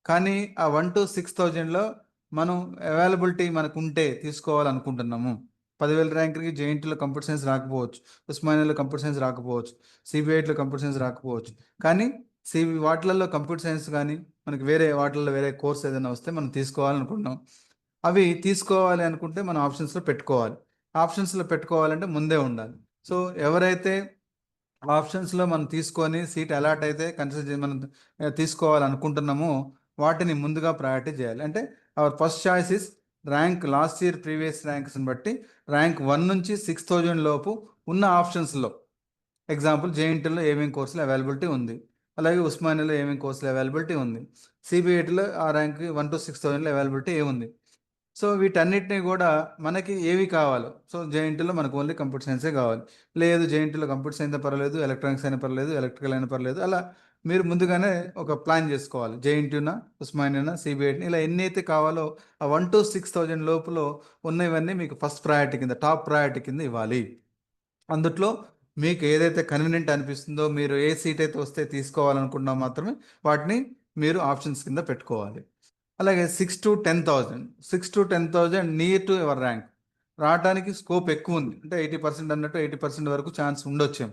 కానీ ఆ 1 to 6000లో మనం అవైలబిలిటీ మనకు ఉంటే తీసుకోవాలనుకుంటున్నాము. 10,000 ర్యాంక్‌కి జేఎన్‌టీయూలో కంప్యూటర్ సైన్స్ రాకపోవచ్చు, ఉస్మానియాలో కంప్యూటర్ సైన్స్ రాకపోవచ్చు, సిబిఐటిలో కంప్యూటర్ సైన్స్ రాకపోవచ్చు. కానీ వాటిలలో కంప్యూటర్ సైన్స్ కానీ మనకి వేరే వాటిల్లో వేరే కోర్స్ ఏదైనా వస్తే మనం తీసుకోవాలనుకుంటున్నాం. అవి తీసుకోవాలి అనుకుంటే మనం ఆప్షన్స్లో పెట్టుకోవాలి. ఆప్షన్స్లో పెట్టుకోవాలంటే ముందే ఉండాలి. సో ఎవరైతే ఆప్షన్స్లో మనం తీసుకొని సీట్ అలాట్ అయితే కన్సిడర్ మనం తీసుకోవాలనుకుంటున్నామో వాటిని ముందుగా ప్రయారిటీ చేయాలి. అంటే our first choice is rank last year previous ర్యాంక్స్ని బట్టి ర్యాంక్ 1 నుంచి 6000 లోపు ఉన్న ఆప్షన్స్లో, ఎగ్జాంపుల్ జేఎన్టీలో ఏమేమి కోర్సులు అవైలబిలిటీ ఉంది, అలాగే ఉస్మానియాలో ఏమేమి కోర్సులు అవైలబిలిటీ ఉంది, సిబిఐటిలో ఆ ర్యాంక్ 1 to 6000లో అవైలబిలిటీ ఏముంది. సో వీటన్నిటిని కూడా మనకి ఏవి కావాలో, సో జేఎన్టీలో మనకు ఓన్లీ కంప్యూటర్ సైన్సే కావాలి, లేదు జేఎన్టీలో కంప్యూటర్ సైన్స్ పర్లేదు, ఎలక్ట్రానిక్స్ అయినా పర్లేదు, ఎలక్ట్రికల్ అయినా పర్లేదు, అలా మీరు ముందుగానే ఒక ప్లాన్ చేసుకోవాలి. జేఎన్టీనా, ఉస్మానియానా, సిబిఐటిని, ఇలా ఎన్ని అయితే కావాలో ఆ 1 to 6000 లోపల ఉన్నవన్నీ మీకు ఫస్ట్ ప్రయారిటీ కింద, టాప్ ప్రయారిటీ కింద ఇవ్వాలి. అందుట్లో మీకు ఏదైతే కన్వీనియంట్ అనిపిస్తుందో, మీరు ఏ సీట్ అయితే వస్తే తీసుకోవాలనుకున్నా మాత్రమే వాటిని మీరు ఆప్షన్స్ కింద పెట్టుకోవాలి. అలాగే 6 to 10,000, 6 to 10,000 near to your rank రావడానికి స్కోప్ ఎక్కువ ఉంది. అంటే 80% అన్నట్టు 80% వరకు ఛాన్స్ ఉండొచ్చు.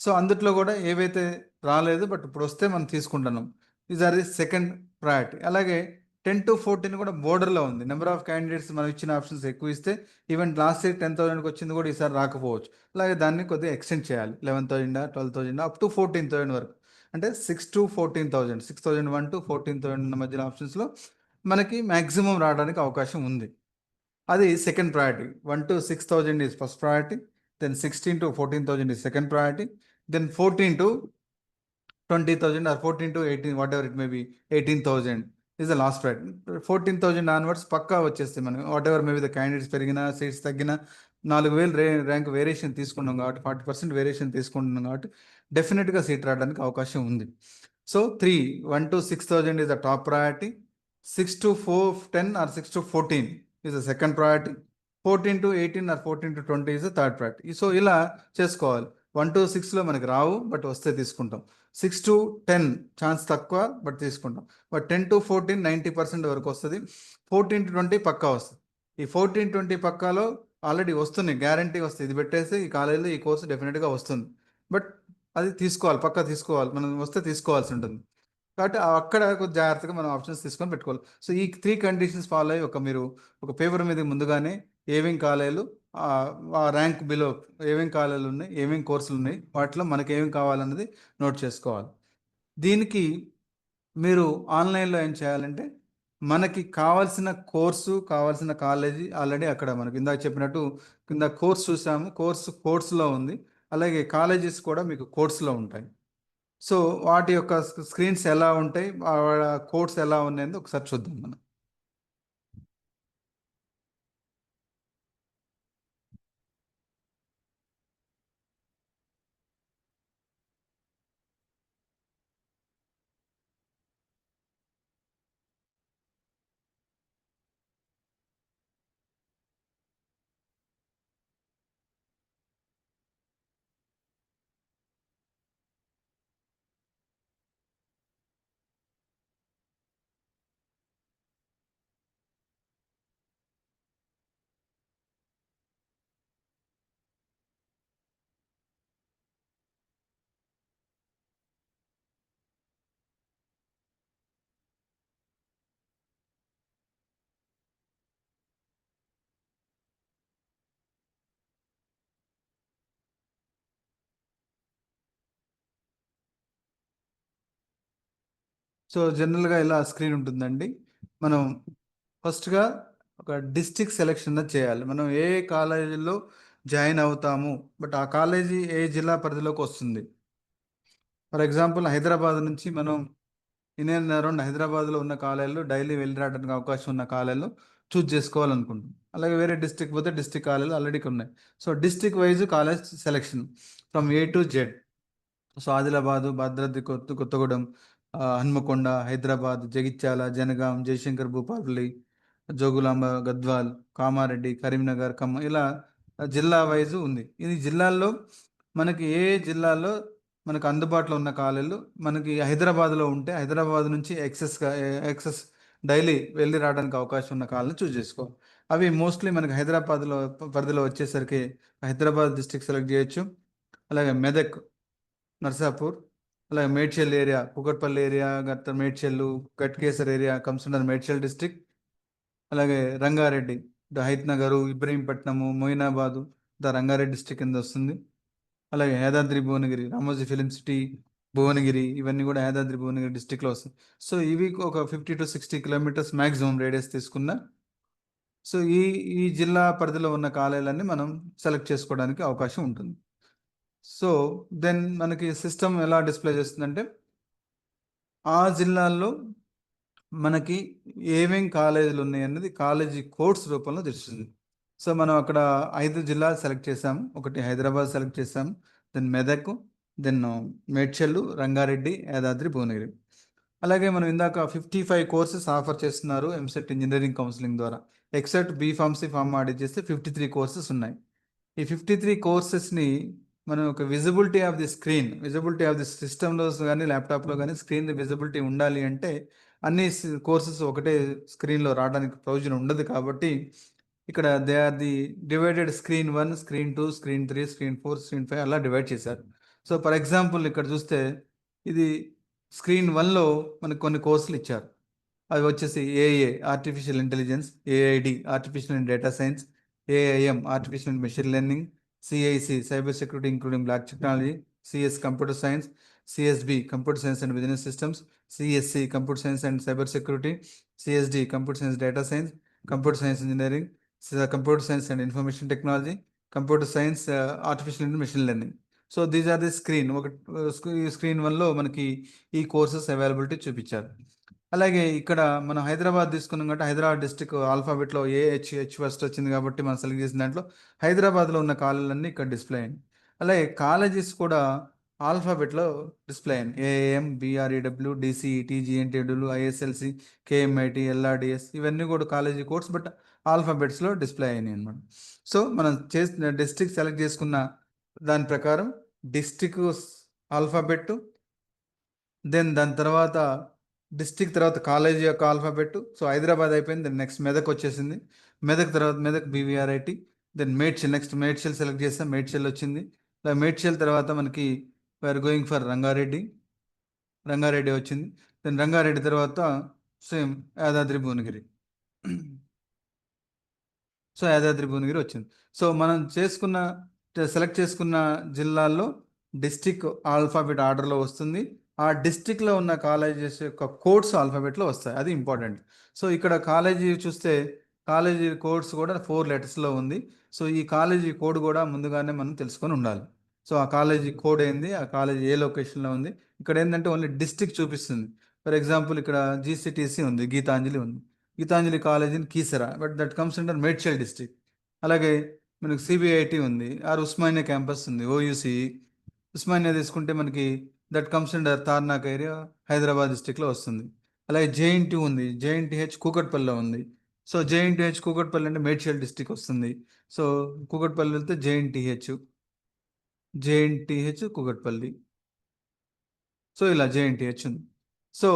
సో అందుట్లో కూడా ఏవైతే రాలేదు బట్ ఇప్పుడు వస్తే మనం తీసుకుంటున్నాం, is or the second priority. అలాగే 10 to 14 కూడా బోర్డర్లో ఉంది. నెంబర్ ఆఫ్ క్యాండిడేట్స్ మనం ఇచ్చిన ఆప్షన్స్ ఎక్కువ ఇస్తే ఈవెన్ లాస్ట్ ఇయర్ 10,000కి వచ్చింది కూడా ఈసారి రాకపోవచ్చు. అలాగే దాన్ని కొద్దిగా ఎక్స్టెండ్ చేయాలి. 11,000, 12,000 అప్ టు 14,000 వరకు. అంటే 6 to 14,000, 6,001 to 14,000 ఉన్న మధ్యలో ఆప్షన్స్లో మనకి మ్యాక్సిమం రావడానికి అవకాశం ఉంది. అది second priority. 1 to 6,000 is first priority, then 16 to 14,000 is second priority, then 14 to 20,000 or 14 to 18, whatever it may be, 18,000 is the last priority. 14,000 onwards పక్కా వచ్చేస్తే మనం what ever maybe the candidates పెరిగినా సీట్స్ తగ్గినా 4,000 rank variation తీసుకున్నాం కాబట్టి, 40% variation తీసుకుంటున్నాం కాబట్టి డెఫినెట్గా seat రావడానికి అవకాశం ఉంది. So 1 to 6,000 is the top priority, 6 to 10 or 6 to 14 is the second priority, 14 to 18 or 14 to 20 is the third priority. So ఇలా చేసుకోవాలి. 1 to 6లో మనకి రావు బట్ వస్తే తీసుకుంటాం, 6 to 10 ఛాన్స్ తక్కువ బట్ తీసుకుంటాం, బట్ 10 to 14 90% వరకు వస్తుంది, 14 to 20 పక్కా వస్తుంది. ఈ 14, 20 పక్కాలో ఆల్రెడీ వస్తున్నాయి, గ్యారంటీ వస్తుంది. ఇది పెట్టేస్తే ఈ కాలేజీలో ఈ కోర్సు డెఫినెట్గా వస్తుంది, బట్ అది తీసుకోవాలి, పక్కా తీసుకోవాలి, మనం వస్తే తీసుకోవాల్సి ఉంటుంది. కాబట్టి అక్కడ కొంచెం జాగ్రత్తగా మనం ఆప్షన్స్ తీసుకొని పెట్టుకోవాలి. సో ఈ 3 కండిషన్స్ ఫాలో అయ్యి మీరు ఒక పేపర్ మీద ముందుగానే ఏమేం కాలేజీలు, ఆ ర్యాంక్ బిలో ఏమేం కాలేజీలు ఉన్నాయి, ఏమేం కోర్సులు ఉన్నాయి, వాటిలో మనకి ఏమేం కావాలన్నది నోట్ చేసుకోవాలి. దీనికి మీరు ఆన్లైన్లో ఏం చేయాలంటే మనకి కావాల్సిన కోర్సు, కావాల్సిన కాలేజీ ఆల్రెడీ అక్కడ మనకి ఇందాక చెప్పినట్టు కింద కోర్స్ చూసాము, కోర్సులో ఉంది. అలాగే కాలేజెస్ కూడా మీకు కోర్సులో ఉంటాయి. సో వాటి యొక్క స్క్రీన్స్ ఎలా ఉంటాయి, కోడ్స్ ఎలా ఉన్నాయని ఒకసారి చూద్దాం మనం. సో జనరల్గా ఇలా స్క్రీన్ ఉంటుందండి. మనం ఫస్ట్గా ఒక డిస్ట్రిక్ట్ సెలెక్షన్ చేయాలి. మనం ఏ కాలేజీలో జాయిన్ అవుతాము, బట్ ఆ కాలేజీ ఏ జిల్లా పరిధిలోకి వస్తుంది. ఫర్ ఎగ్జాంపుల్ హైదరాబాద్ నుంచి మనం ఇన్ అండ్ అరౌండ్ హైదరాబాద్లో ఉన్న కాలేజీలు డైలీ వెళ్ళి రావడానికి అవకాశం ఉన్న కాలేజీలు చూజ్ చేసుకోవాలనుకుంటున్నాం. అలాగే వేరే డిస్ట్రిక్ట్ పోతే డిస్ట్రిక్ట్ కాలేజీలు ఆల్రెడీ ఉన్నాయి. So district wise college selection from A to Z. So Adilabad, Bhadradri Kothagudem, Hanamkonda, Hyderabad, Jagtial, Jangaon, Jayashankar Bhupalpally, Jogulamba, Gadwal, Kamareddy, Karimnagar, Khammam, ఇలా జిల్లా వైజ్ ఉంది. ఇది జిల్లాల్లో మనకి ఏ జిల్లాలో మనకు అందుబాటులో ఉన్న కాలేజీలు మనకి హైదరాబాద్లో ఉంటే హైదరాబాద్ నుంచి ఎక్సెస్ డైలీ వెళ్ళి రావడానికి అవకాశం ఉన్న కాలేజీని చూస్ చేసుకోవాలి. అవి మోస్ట్లీ మనకి హైదరాబాద్లో పరిధిలో వచ్చేసరికి హైదరాబాద్ డిస్ట్రిక్ట్ సెలెక్ట్ చేయొచ్చు. అలాగే మెదక్, నర్సాపూర్, అలాగే Medchal area, Kukatpally area, Medchal, Ghatkesar area comes under Medchal district. అలాగే రంగారెడ్డి, హైత్ నగరు, ఇబ్రహీంపట్నము, మొయినాబాదు, రంగారెడ్డి డిస్ట్రిక్ట్ కింద వస్తుంది. అలాగే యాదాద్రి భువనగిరి, రామోజీ ఫిలిం సిటీ, భువనగిరి, ఇవన్నీ కూడా యాదాద్రి భువనగిరి డిస్ట్రిక్ట్లో వస్తాయి. సో ఇవి ఒక 50 to 60 కిలోమీటర్స్ మ్యాక్సిమం రేడియస్ తీసుకున్న సో ఈ ఈ జిల్లా పరిధిలో ఉన్న కాలేజీలన్నీ మనం సెలెక్ట్ చేసుకోవడానికి అవకాశం ఉంటుంది. సో దెన్ మనకి సిస్టమ్ ఎలా డిస్ప్లే చేస్తుందంటే ఆ జిల్లాల్లో మనకి ఏమేం కాలేజీలు ఉన్నాయి అన్నది కాలేజీ కోడ్స్ రూపంలో తెలుస్తుంది. సో మనం అక్కడ 5 జిల్లాలు సెలెక్ట్ చేసాము. ఒకటి హైదరాబాద్ సెలెక్ట్ చేసాము, దెన్ మెదక్, దెన్ మేడ్చల్, రంగారెడ్డి, యాదాద్రి భువనగిరి. అలాగే మనం ఇందాక 55 కోర్సెస్ ఆఫర్ చేస్తున్నారు ఎంసెట్ ఇంజనీరింగ్ కౌన్సిలింగ్ ద్వారా. ఎక్సెప్ట్ బీఫార్మసీ, ఫార్మ్ ఆడి చేస్తే 53 కోర్సెస్ ఉన్నాయి. ఈ 53 కోర్సెస్ని మనం ఒక విజిబిలిటీ ఆఫ్ ది సిస్టంలో కానీ ల్యాప్టాప్లో కానీ స్క్రీన్ విజిబిలిటీ ఉండాలి అంటే అన్ని కోర్సెస్ ఒకటే స్క్రీన్లో రావడానికి ప్రయోజనం ఉండదు. కాబట్టి ఇక్కడ they are the divided screen 1, screen 2, screen 3, screen 4, screen 5 అలా డివైడ్ చేశారు. సో ఫర్ ఎగ్జాంపుల్ ఇక్కడ చూస్తే ఇది స్క్రీన్ 1లో మనకు కొన్ని కోర్సులు ఇచ్చారు. అవి వచ్చేసి AI artificial intelligence, AID artificial and data science, AIM artificial and machine learning, CIC cyber security including block technology, CS computer science, CSB computer science and business systems, CSC computer science and cyber security, CSD computer science data science, computer science engineering, computer science and information technology, computer science, artificial and machine learning. So these are the screen. ఒక screen 1లో మనకి ఈ courses availability చూపించారు. అలాగే ఇక్కడ మనం హైదరాబాద్ తీసుకున్నాం కాబట్టి హైదరాబాద్ డిస్ట్రిక్ట్ ఆల్ఫాబెట్లో హెచ్ ఫస్ట్ వచ్చింది కాబట్టి మనం సెలెక్ట్ చేసిన దాంట్లో హైదరాబాద్లో ఉన్న కాలేజీలన్నీ ఇక్కడ డిస్ప్లే అయ్యాయి. అలాగే కాలేజెస్ కూడా ఆల్ఫాబెట్లో డిస్ప్లే అయ్యాయి. ఏఎం, బిఆర్ఈడబ్ల్యూ, డిసిఈటి, జిఎన్టీడబ్ల్యూ, ఐఎస్ఎల్సి, కేఎంఐటి, ఎల్ఆర్డిఎస్, ఇవన్నీ కూడా కాలేజీ కోర్స్ బట్ ఆల్ఫాబెట్స్లో డిస్ప్లే అయినాయి అనమాట. సో మనం చేసిన డిస్ట్రిక్ట్ సెలెక్ట్ చేసుకున్న దాని ప్రకారం డిస్ట్రిక్ట్ ఆల్ఫాబెట్, దెన్ దాని తర్వాత డిస్ట్రిక్ట్ తర్వాత కాలేజీ యొక్క ఆల్ఫాబెట్. సో హైదరాబాద్ అయిపోయింది, దెన్ నెక్స్ట్ మెదక్ వచ్చేసింది. మెదక్ తర్వాత Medak BVRIT, then Medchal, next Medchal select చేస్తాం, మేడ్చల్ వచ్చింది. మేడ్చల్ తర్వాత మనకి we are going for Rangareddy, Rangareddy వచ్చింది. దెన్ రంగారెడ్డి తర్వాత సేమ్ యాదాద్రి భువనగిరి. సో యాదాద్రి భువనగిరి వచ్చింది. సో మనం సెలెక్ట్ చేసుకున్న జిల్లాల్లో డిస్ట్రిక్ట్ ఆల్ఫాబెట్ ఆర్డర్లో వస్తుంది. ఆ డిస్ట్రిక్ట్లో ఉన్న కాలేజెస్ యొక్క కోడ్స్ ఆల్ఫాబెట్లో వస్తాయి, అది ఇంపార్టెంట్. సో ఇక్కడ కాలేజీ చూస్తే కాలేజీ కోడ్స్ కూడా 4 లెటర్స్లో ఉంది. సో ఈ కాలేజీ కోడ్ కూడా ముందుగానే మనం తెలుసుకొని ఉండాలి. సో ఆ కాలేజీ కోడ్ ఏంది, ఆ కాలేజీ ఏ లొకేషన్లో ఉంది. ఇక్కడ ఏంటంటే ఓన్లీ డిస్ట్రిక్ట్ చూపిస్తుంది. ఫర్ ఎగ్జాంపుల్ ఇక్కడ జీసీటీసీ ఉంది, గీతాంజలి ఉంది. Geetanjali college in Keesara, but that comes under Medchal district. అలాగే మనకి సిబిఐటి ఉంది, ఆర్ ఉస్మానియా క్యాంపస్ ఉంది, ఓయూసి. ఉస్మానియా తీసుకుంటే మనకి that comes under Tarnaka area, Hyderabad డిస్ట్రిక్ట్లో వస్తుంది. అలాగే జేఎన్టీ ఉంది, జేఎన్టీహెచ్ కూకట్పల్లిలో ఉంది. సో జేఎన్టీహెచ్ కూకట్పల్లి అంటే మేడ్చల్ డిస్ట్రిక్ట్ వస్తుంది. సో కూకట్పల్లి వెళ్తే జేఎన్టీహెచ్ కూకట్పల్లి. సో ఇలా జేఎన్టీహెచ్ ఉంది. సో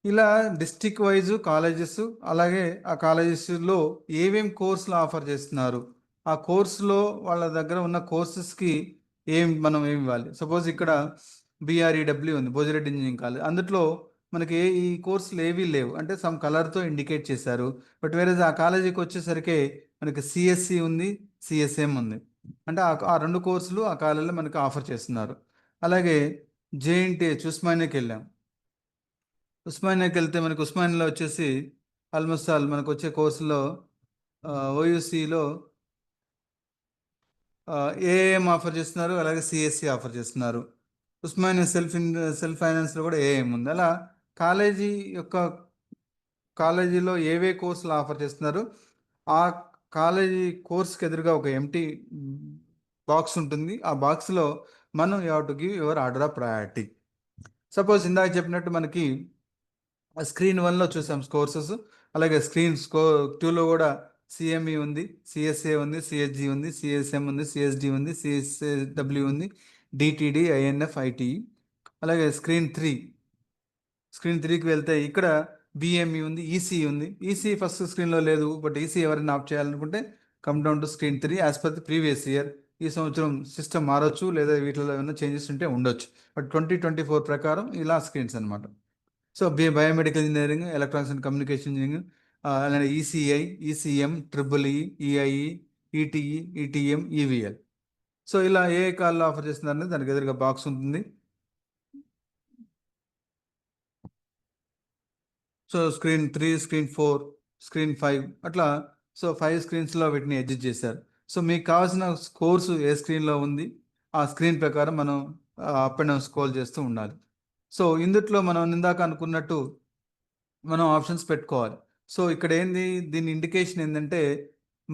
ఇలా డిస్ట్రిక్ట్ వైజ్ కాలేజెస్, అలాగే ఆ కాలేజెస్లో ఏమేం కోర్సులు ఆఫర్ చేస్తున్నారు, ఆ కోర్సులో వాళ్ళ దగ్గర ఉన్న కోర్సెస్కి మనం ఏమి ఇవ్వాలి. సపోజ్ ఇక్కడ బిఆర్ఈడబ్ల్యూ ఉంది, భోజిరెడ్డి ఇంజనీరింగ్ కాలేజ్, అందులో మనకి ఈ కోర్సులు ఏవీ లేవు, అంటే సమ్ కలర్తో ఇండికేట్ చేశారు. బట్ వేరే ఆ కాలేజీకి వచ్చేసరికి మనకి సిఎస్సి ఉంది, సిఎస్ఎం ఉంది, అంటే ఆ 2 కోర్సులు ఆ కాలేజీలో మనకి ఆఫర్ చేస్తున్నారు. అలాగే జేఎన్టీహెచ్ ఉస్మానియాకి వెళ్ళాం. ఉస్మానియాకి వెళ్తే మనకి ఉస్మానియాలో వచ్చేసి ఆల్మోస్ట్ ఆల్ మనకు వచ్చే కోర్సులో ఓయూసీలో ఏఏఎం ఆఫర్ చేస్తున్నారు, అలాగే సిఎస్సి ఆఫర్ చేస్తున్నారు. ఉస్మానియా సెల్ఫ్ ఫైనాన్స్లో కూడా ఏఏఎం ఉంది. అలా కాలేజీ యొక్క కాలేజీలో ఏవే కోర్సులు ఆఫర్ చేస్తున్నారు, ఆ కాలేజీ కోర్స్కి ఎదురుగా ఒక ఎంటీ బాక్స్ ఉంటుంది. ఆ బాక్స్లో మనం you have to give your order of priority. Suppose ఇందాక చెప్పినట్టు మనకి స్క్రీన్ 1లో చూసాం కోర్సెస్, అలాగే స్క్రీన్ 2లో కూడా సిఎంఈ ఉంది, సిఎస్ఏ ఉంది, సిఎస్జి ఉంది, సిఎస్ఎం ఉంది, సిఎస్డి ఉంది, సిఎస్డబ్ల్యూ ఉంది, డిటిడి, ఐఎన్ఎఫ్, ఐటిఈ. అలాగే స్క్రీన్ 3కి వెళ్తే ఇక్కడ బిఎంఈ ఉంది, ఈసీ ఉంది. ఈసీ ఫస్ట్ స్క్రీన్లో లేదు, బట్ ఈసీ ఎవరైనా ఆప్ చేయాలనుకుంటే come down to screen 3 as per the previous year. ఈ సంవత్సరం సిస్టమ్ మారొచ్చు, లేదా వీటిలో ఏమైనా చేంజెస్ ఉంటే ఉండొచ్చు, బట్ 2024 ప్రకారం ఇలా స్క్రీన్స్ అనమాట. So biomedical engineering, electronics and communication engineering, అలాగే ECI, ECM, triple E, EIE, ETE, ETM, EVL. So ఇలా ఏ కాల్లో ఆఫర్ చేస్తున్నారనేది దానికి ఎదురుగా బాక్స్ ఉంటుంది. సో స్క్రీన్ 3, స్క్రీన్ 4, స్క్రీన్ 5 అట్లా. సో 5 స్క్రీన్స్లో వీటిని అడ్జస్ట్ చేశారు. సో మీకు కావాల్సిన కోర్సు ఏ స్క్రీన్లో ఉంది, ఆ స్క్రీన్ ప్రకారం మనం అప్ అండ్ డౌన్ స్క్రోల్ చేస్తూ ఉండాలి. సో ఇందుట్లో మనం ఇందాక అనుకున్నట్టు మనం ఆప్షన్స్ పెట్టుకోవాలి. సో ఇక్కడ ఏంది, దీని ఇండికేషన్ ఏంటంటే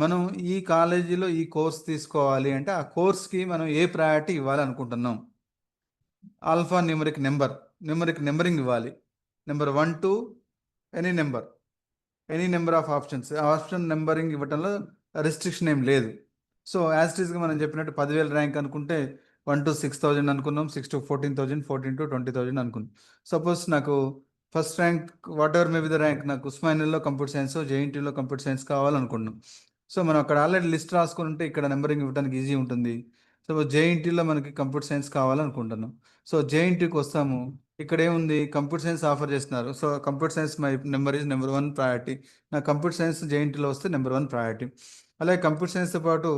మనం ఈ కాలేజీలో ఈ కోర్స్ తీసుకోవాలి అంటే ఆ కోర్స్కి మనం ఏ ప్రయారిటీ ఇవ్వాలి అనుకుంటున్నాం. ఆల్ఫా న్యూమరిక్ నెంబరింగ్ ఇవ్వాలి. Number 1 to any number of options. Option numbering ఇవ్వటంలో రెస్ట్రిక్షన్ ఏం లేదు. సో యాజ్ ఇట్ ఈస్గా మనం చెప్పినట్టు 10,000 ర్యాంక్ అనుకుంటే 1 to 6,000 అనుకున్నాం, 6 to 14,000, 14 to 20,000 అనుకున్నాం. సపోజ్ నాకు first rank whatever may be the rank, నాకు ఉస్మానియాలో కంప్యూటర్ సైన్స్, జేఎన్టీలో కంప్యూటర్ సైన్స్ కావాలనుకున్నాం. సో మనం అక్కడ ఆల్రెడీ లిస్ట్ రాసుకుని ఉంటే ఇక్కడ నెంబరింగ్ ఇవ్వడానికి ఈజీ ఉంటుంది. సపోజ్ జేఎన్టీలో మనకి కంప్యూటర్ సైన్స్ కావాలనుకుంటున్నాం. సో జేఎన్టీకి వస్తాము, ఇక్కడ ఏముంది, కంప్యూటర్ సైన్స్ ఆఫర్ చేస్తున్నారు. So computer science my number is number 1 priority. నా కంప్యూటర్ సైన్స్ జేఎన్టీలో వస్తే నెంబర్ 1 ప్రయారిటీ. అలాగే కంప్యూటర్ సైన్స్తో పాటు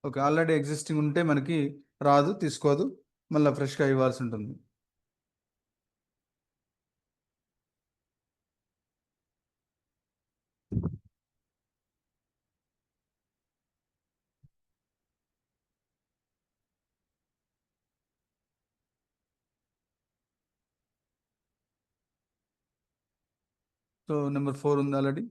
ఓకే ఆల్రెడీ ఎగ్జిస్టింగ్ ఉంటే మనకి రాదు, తీసుకోదు, మళ్ళీ ఫ్రెష్గా ఇవ్వాల్సి ఉంటుంది. సో నెంబర్ 4 ఉంది ఆల్రెడీ.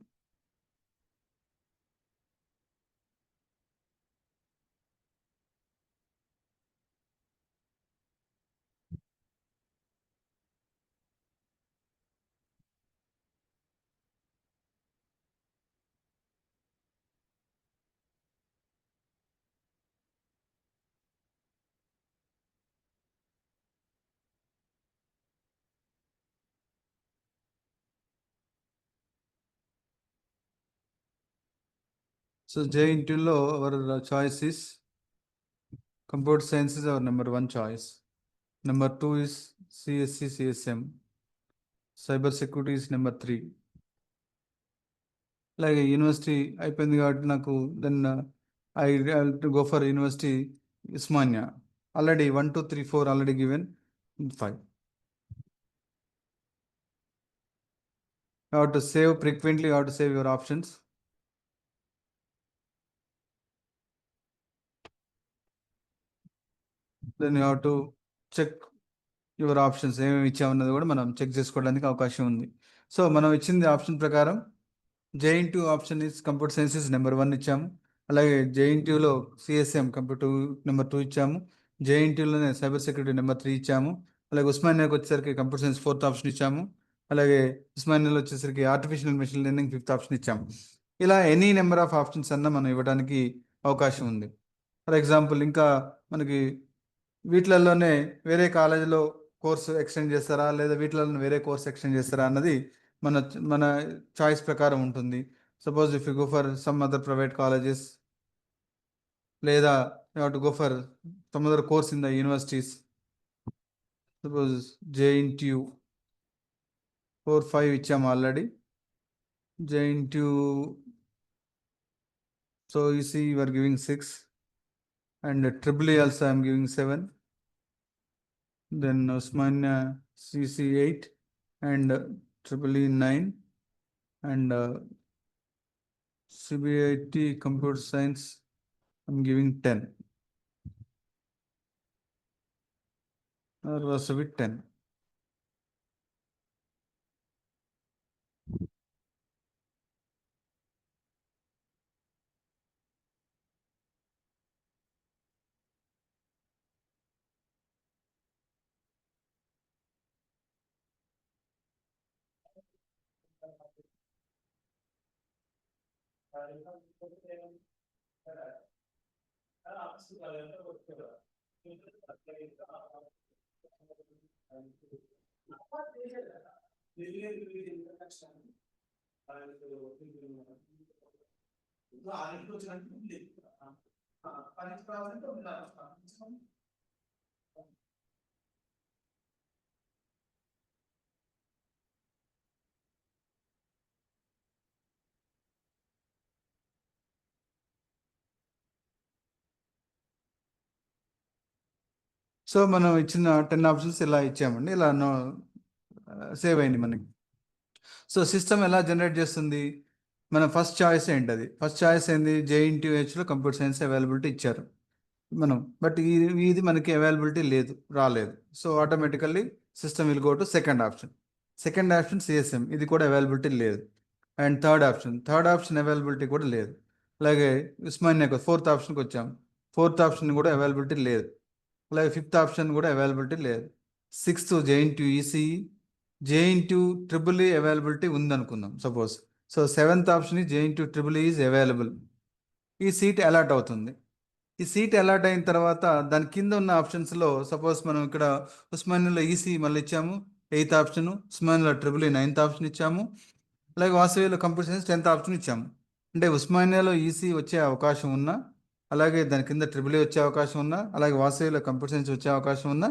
సో జేఎన్టీలో our choice is computer science is our number 1 choice. Number 2 is CSC, CSM. Cyber security is number 3. అలాగే యూనివర్సిటీ అయిపోయింది కాబట్టి నాకు then I go for university Osmania. Already 1, 2, 3, 4 already given 5. You have to save frequently, you have to save your options. Then you have to check your options ఏమేమి ఇచ్చామన్నది కూడా మనం check చేసుకోవడానికి అవకాశం ఉంది. సో మనం ఇచ్చింది ఆప్షన్ ప్రకారం JNT option is computer science is number 1 ఇచ్చాము. అలాగే జేఎన్టీలో సిఎస్ఎం కంప్యూటర్ నెంబర్ 2 ఇచ్చాము. జేఎన్టీలోనే సైబర్ సెక్యూరిటీ నెంబర్ 3 ఇచ్చాము. అలాగే ఉస్మానియాకి వచ్చేసరికి కంప్యూటర్ సైన్స్ 4th ఆప్షన్ ఇచ్చాము. అలాగే ఉస్మానియాలో వచ్చేసరికి artificial machine learning 5th option ఇచ్చాము. ఇలా ఎనీ నెంబర్ ఆఫ్ ఆప్షన్స్ అన్న మనం ఇవ్వడానికి అవకాశం ఉంది. ఫర్ ఎగ్జాంపుల్ ఇంకా మనకి వీటిలలోనే వేరే కాలేజీలో కోర్సు ఎక్స్టెండ్ చేస్తారా, లేదా వీటిలో వేరే కోర్స్ ఎక్స్టెండ్ చేస్తారా అన్నది మన మన చాయిస్ ప్రకారం ఉంటుంది. Suppose if you go for some other private colleges, లేదా you have to go for some other course in the universities. Suppose JNTU 4, 5 ఇచ్చాము already. JNTU so you see you are giving 6, and triple also I am giving 7. Then Osmania CC 8, and EEE 9 and CBIT Computer Science, I'm giving 10 or Vasavi 10. So మనం ఇచ్చిన 10 options ఇలా ఇచ్చామండి, ఇలా save అయింది మనకి. So system ఎలా generate చేస్తుంది? మన ఫస్ట్ చాయిస్ ఏంటది? ఫస్ట్ చాయిస్ ఏంది? JNTUHలో కంప్యూటర్ సైన్స్ అవైలబిలిటీ ఇచ్చారు మనం, బట్ ఇది మనకి అవైలబిలిటీ లేదు, రాలేదు. So automatically system will go to second option. Second option CSM, ఇది కూడా అవైలబిలిటీ లేదు. అండ్ థర్డ్ ఆప్షన్ అవైలబిలిటీ కూడా లేదు. అలాగే ఉస్మానియాకు ఫోర్త్ ఆప్షన్కి వచ్చాం, ఫోర్త్ ఆప్షన్ కూడా అవైలబిలిటీ లేదు. అలాగే ఫిఫ్త్ ఆప్షన్ కూడా అవైలబిలిటీ లేదు. Sixth JNTU ECE, JNTU EEE availability ఉందనుకుందాం suppose. So seventh option JNTU EEE is available. ఈ సీట్ అలాట్ అవుతుంది. ఈ సీట్ అలాట్ అయిన తర్వాత దాని కింద ఉన్న ఆప్షన్స్లో సపోజ్ మనం ఇక్కడ ఉస్మానియాలో ECE మళ్ళీ ఇచ్చాము 8th option, ఉస్మానియాలో EEE 9th option ఇచ్చాము, అలాగే వాసవిలో కంప్యూటర్ సైన్స్ 10th ఆప్షన్ ఇచ్చాము. అంటే ఉస్మానియాలో ECE వచ్చే అవకాశం ఉన్నా, అలాగే దాని కింద EEE వచ్చే అవకాశం ఉన్నా, అలాగే వాసవిలో కంప్యూటర్ సైన్స్ వచ్చే అవకాశం ఉన్నా,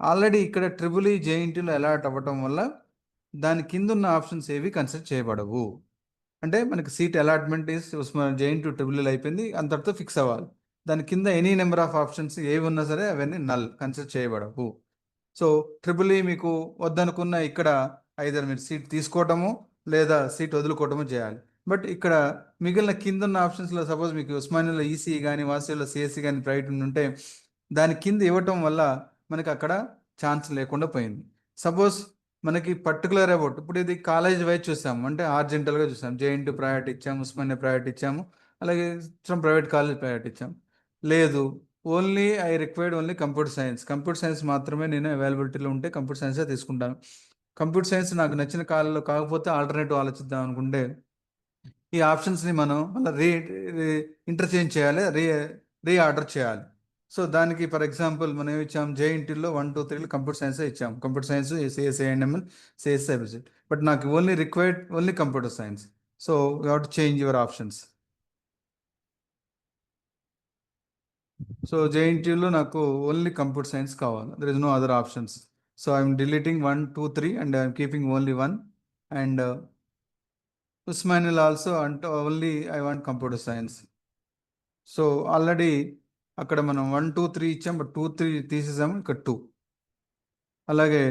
ఆల్రెడీ ఇక్కడ EEE JNTUలో అలాట్ అవ్వటం వల్ల దాని కింద ఉన్న ఆప్షన్స్ ఏవి కన్సిడర్ చేయబడవు. అంటే మనకి seat allotment is JNTU EEE అయిపోయింది, అంతటితో ఫిక్స్ అవ్వాలి. దాని కింద ఎనీ నెంబర్ ఆఫ్ ఆప్షన్స్ ఏవి ఉన్నా సరే అవన్నీ నల్, కన్సిడర్ చేయబడవు. సో EEE మీకు వద్దనుకున్న ఇక్కడ ఐదర్ మీరు సీట్ తీసుకోవటము లేదా సీట్ వదులుకోవటము చేయాలి. బట్ ఇక్కడ మిగిలిన కింద ఉన్న ఆప్షన్స్లో సపోజ్ మీకు ఉస్మానియాలో ECE కానీ వాసవిలో CSE కానీ ప్రైవేట్ ఉంటే దాని కింద ఇవ్వటం వల్ల మనకి అక్కడ ఛాన్స్ లేకుండా పోయింది. సపోజ్ మనకి పర్టికులర్ అబౌట్ ఇప్పుడు ఇది కాలేజ్ వైజ్ చూసాము, అంటే ఆర్జెంటల్గా చూసాం. JNTU ప్రయారిటీ ఇచ్చాము, ఉస్మానియా ప్రయారిటీ ఇచ్చాము, అలాగే ప్రైవేట్ కాలేజ్ ప్రయారిటీ ఇచ్చాము. లేదు, only I required only computer science మాత్రమే నేను అవైలబిలిటీలో ఉంటే కంప్యూటర్ సైన్సే తీసుకుంటాను. కంప్యూటర్ సైన్స్ నాకు నచ్చిన కాలంలో కాకపోతే ఆల్టర్నేటివ్ ఆలోచిద్దాం అనుకుంటే ఈ ఆప్షన్స్ని మనం మళ్ళీ ఇంటర్చేంజ్ చేయాలి, రీఆర్డర్ చేయాలి. సో దానికి ఫర్ ఎగ్జాంపుల్ మనం ఏమి ఇచ్చాం, JNTUలో 1, 2, 3 కంప్యూటర్ సైన్సే ఇచ్చాము. Computer science CSANML, CSIBC, but నాకు only required only computer science. So you have to change your options. So JNTUలో నాకు ఓన్లీ కంప్యూటర్ సైన్స్ కావాలి, there is no other options. So I'm deleting 1, 2, 3 and I'm keeping only 1. And Usmanil also only I want computer science. So already అక్కడ మనం 1, 2, 3 ఇచ్చాం, but 2, 3 తీసేసాము, ఇక్కడ 2. అలాగే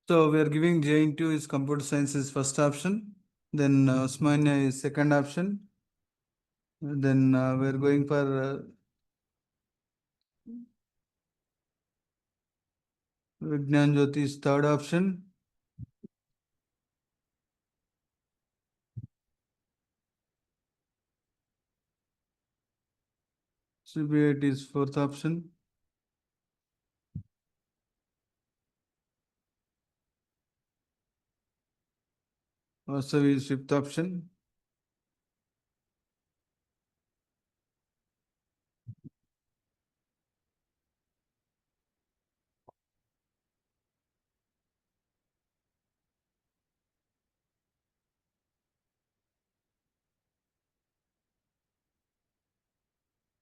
so we are giving JNTU is computer science is first option, then Usmania is second option, then we are going for Vignan Jyoti is third option, CBIT is fourth option. Vasavi is fifth option.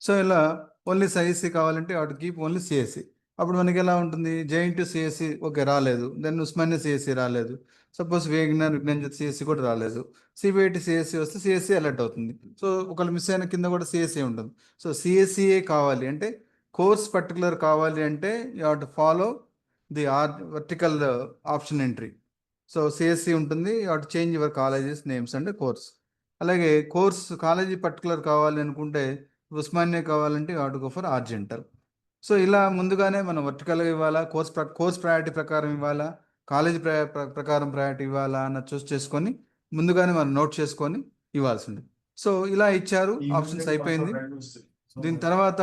So ఇలా only CSC కావాలంటే వాటి keep only CSC. అప్పుడు మనకి ఎలా ఉంటుంది, JNTU CSC okay రాలేదు, then Osmania CSC రాలేదు, suppose Vignan CSC కూడా రాలేదు, సిబిఐటి సిఎస్సి వస్తే సిఎస్సి అలర్ట్ అవుతుంది. సో ఒకళ్ళు మిస్ అయిన కింద కూడా సిఎస్సి ఉంటుంది. సో సిఎస్సిఏ కావాలి అంటే, కోర్స్ పర్టికులర్ కావాలి అంటే you have to follow the vertical option entry. So CSC ఉంటుంది, you have to change your colleges names and course. అలాగే కోర్స్ కాలేజీ పర్టికులర్ కావాలి అనుకుంటే ఉస్మానియా కావాలంటే you have to go for horizontal. So ఇలా ముందుగానే మనం వర్టికల్గా ఇవ్వాలా, కోర్స్ ప్రయారిటీ ప్రకారం ఇవ్వాలా, కాలేజ్ ప్రకారం ప్రయారిటీ ఇవ్వాలా అన్న చూస్ చేసుకొని ముందుగానే మనం నోట్ చేసుకొని ఇవ్వాల్సి ఉంది. సో ఇలా ఇచ్చారు, ఆప్షన్స్ అయిపోయింది. దీని తర్వాత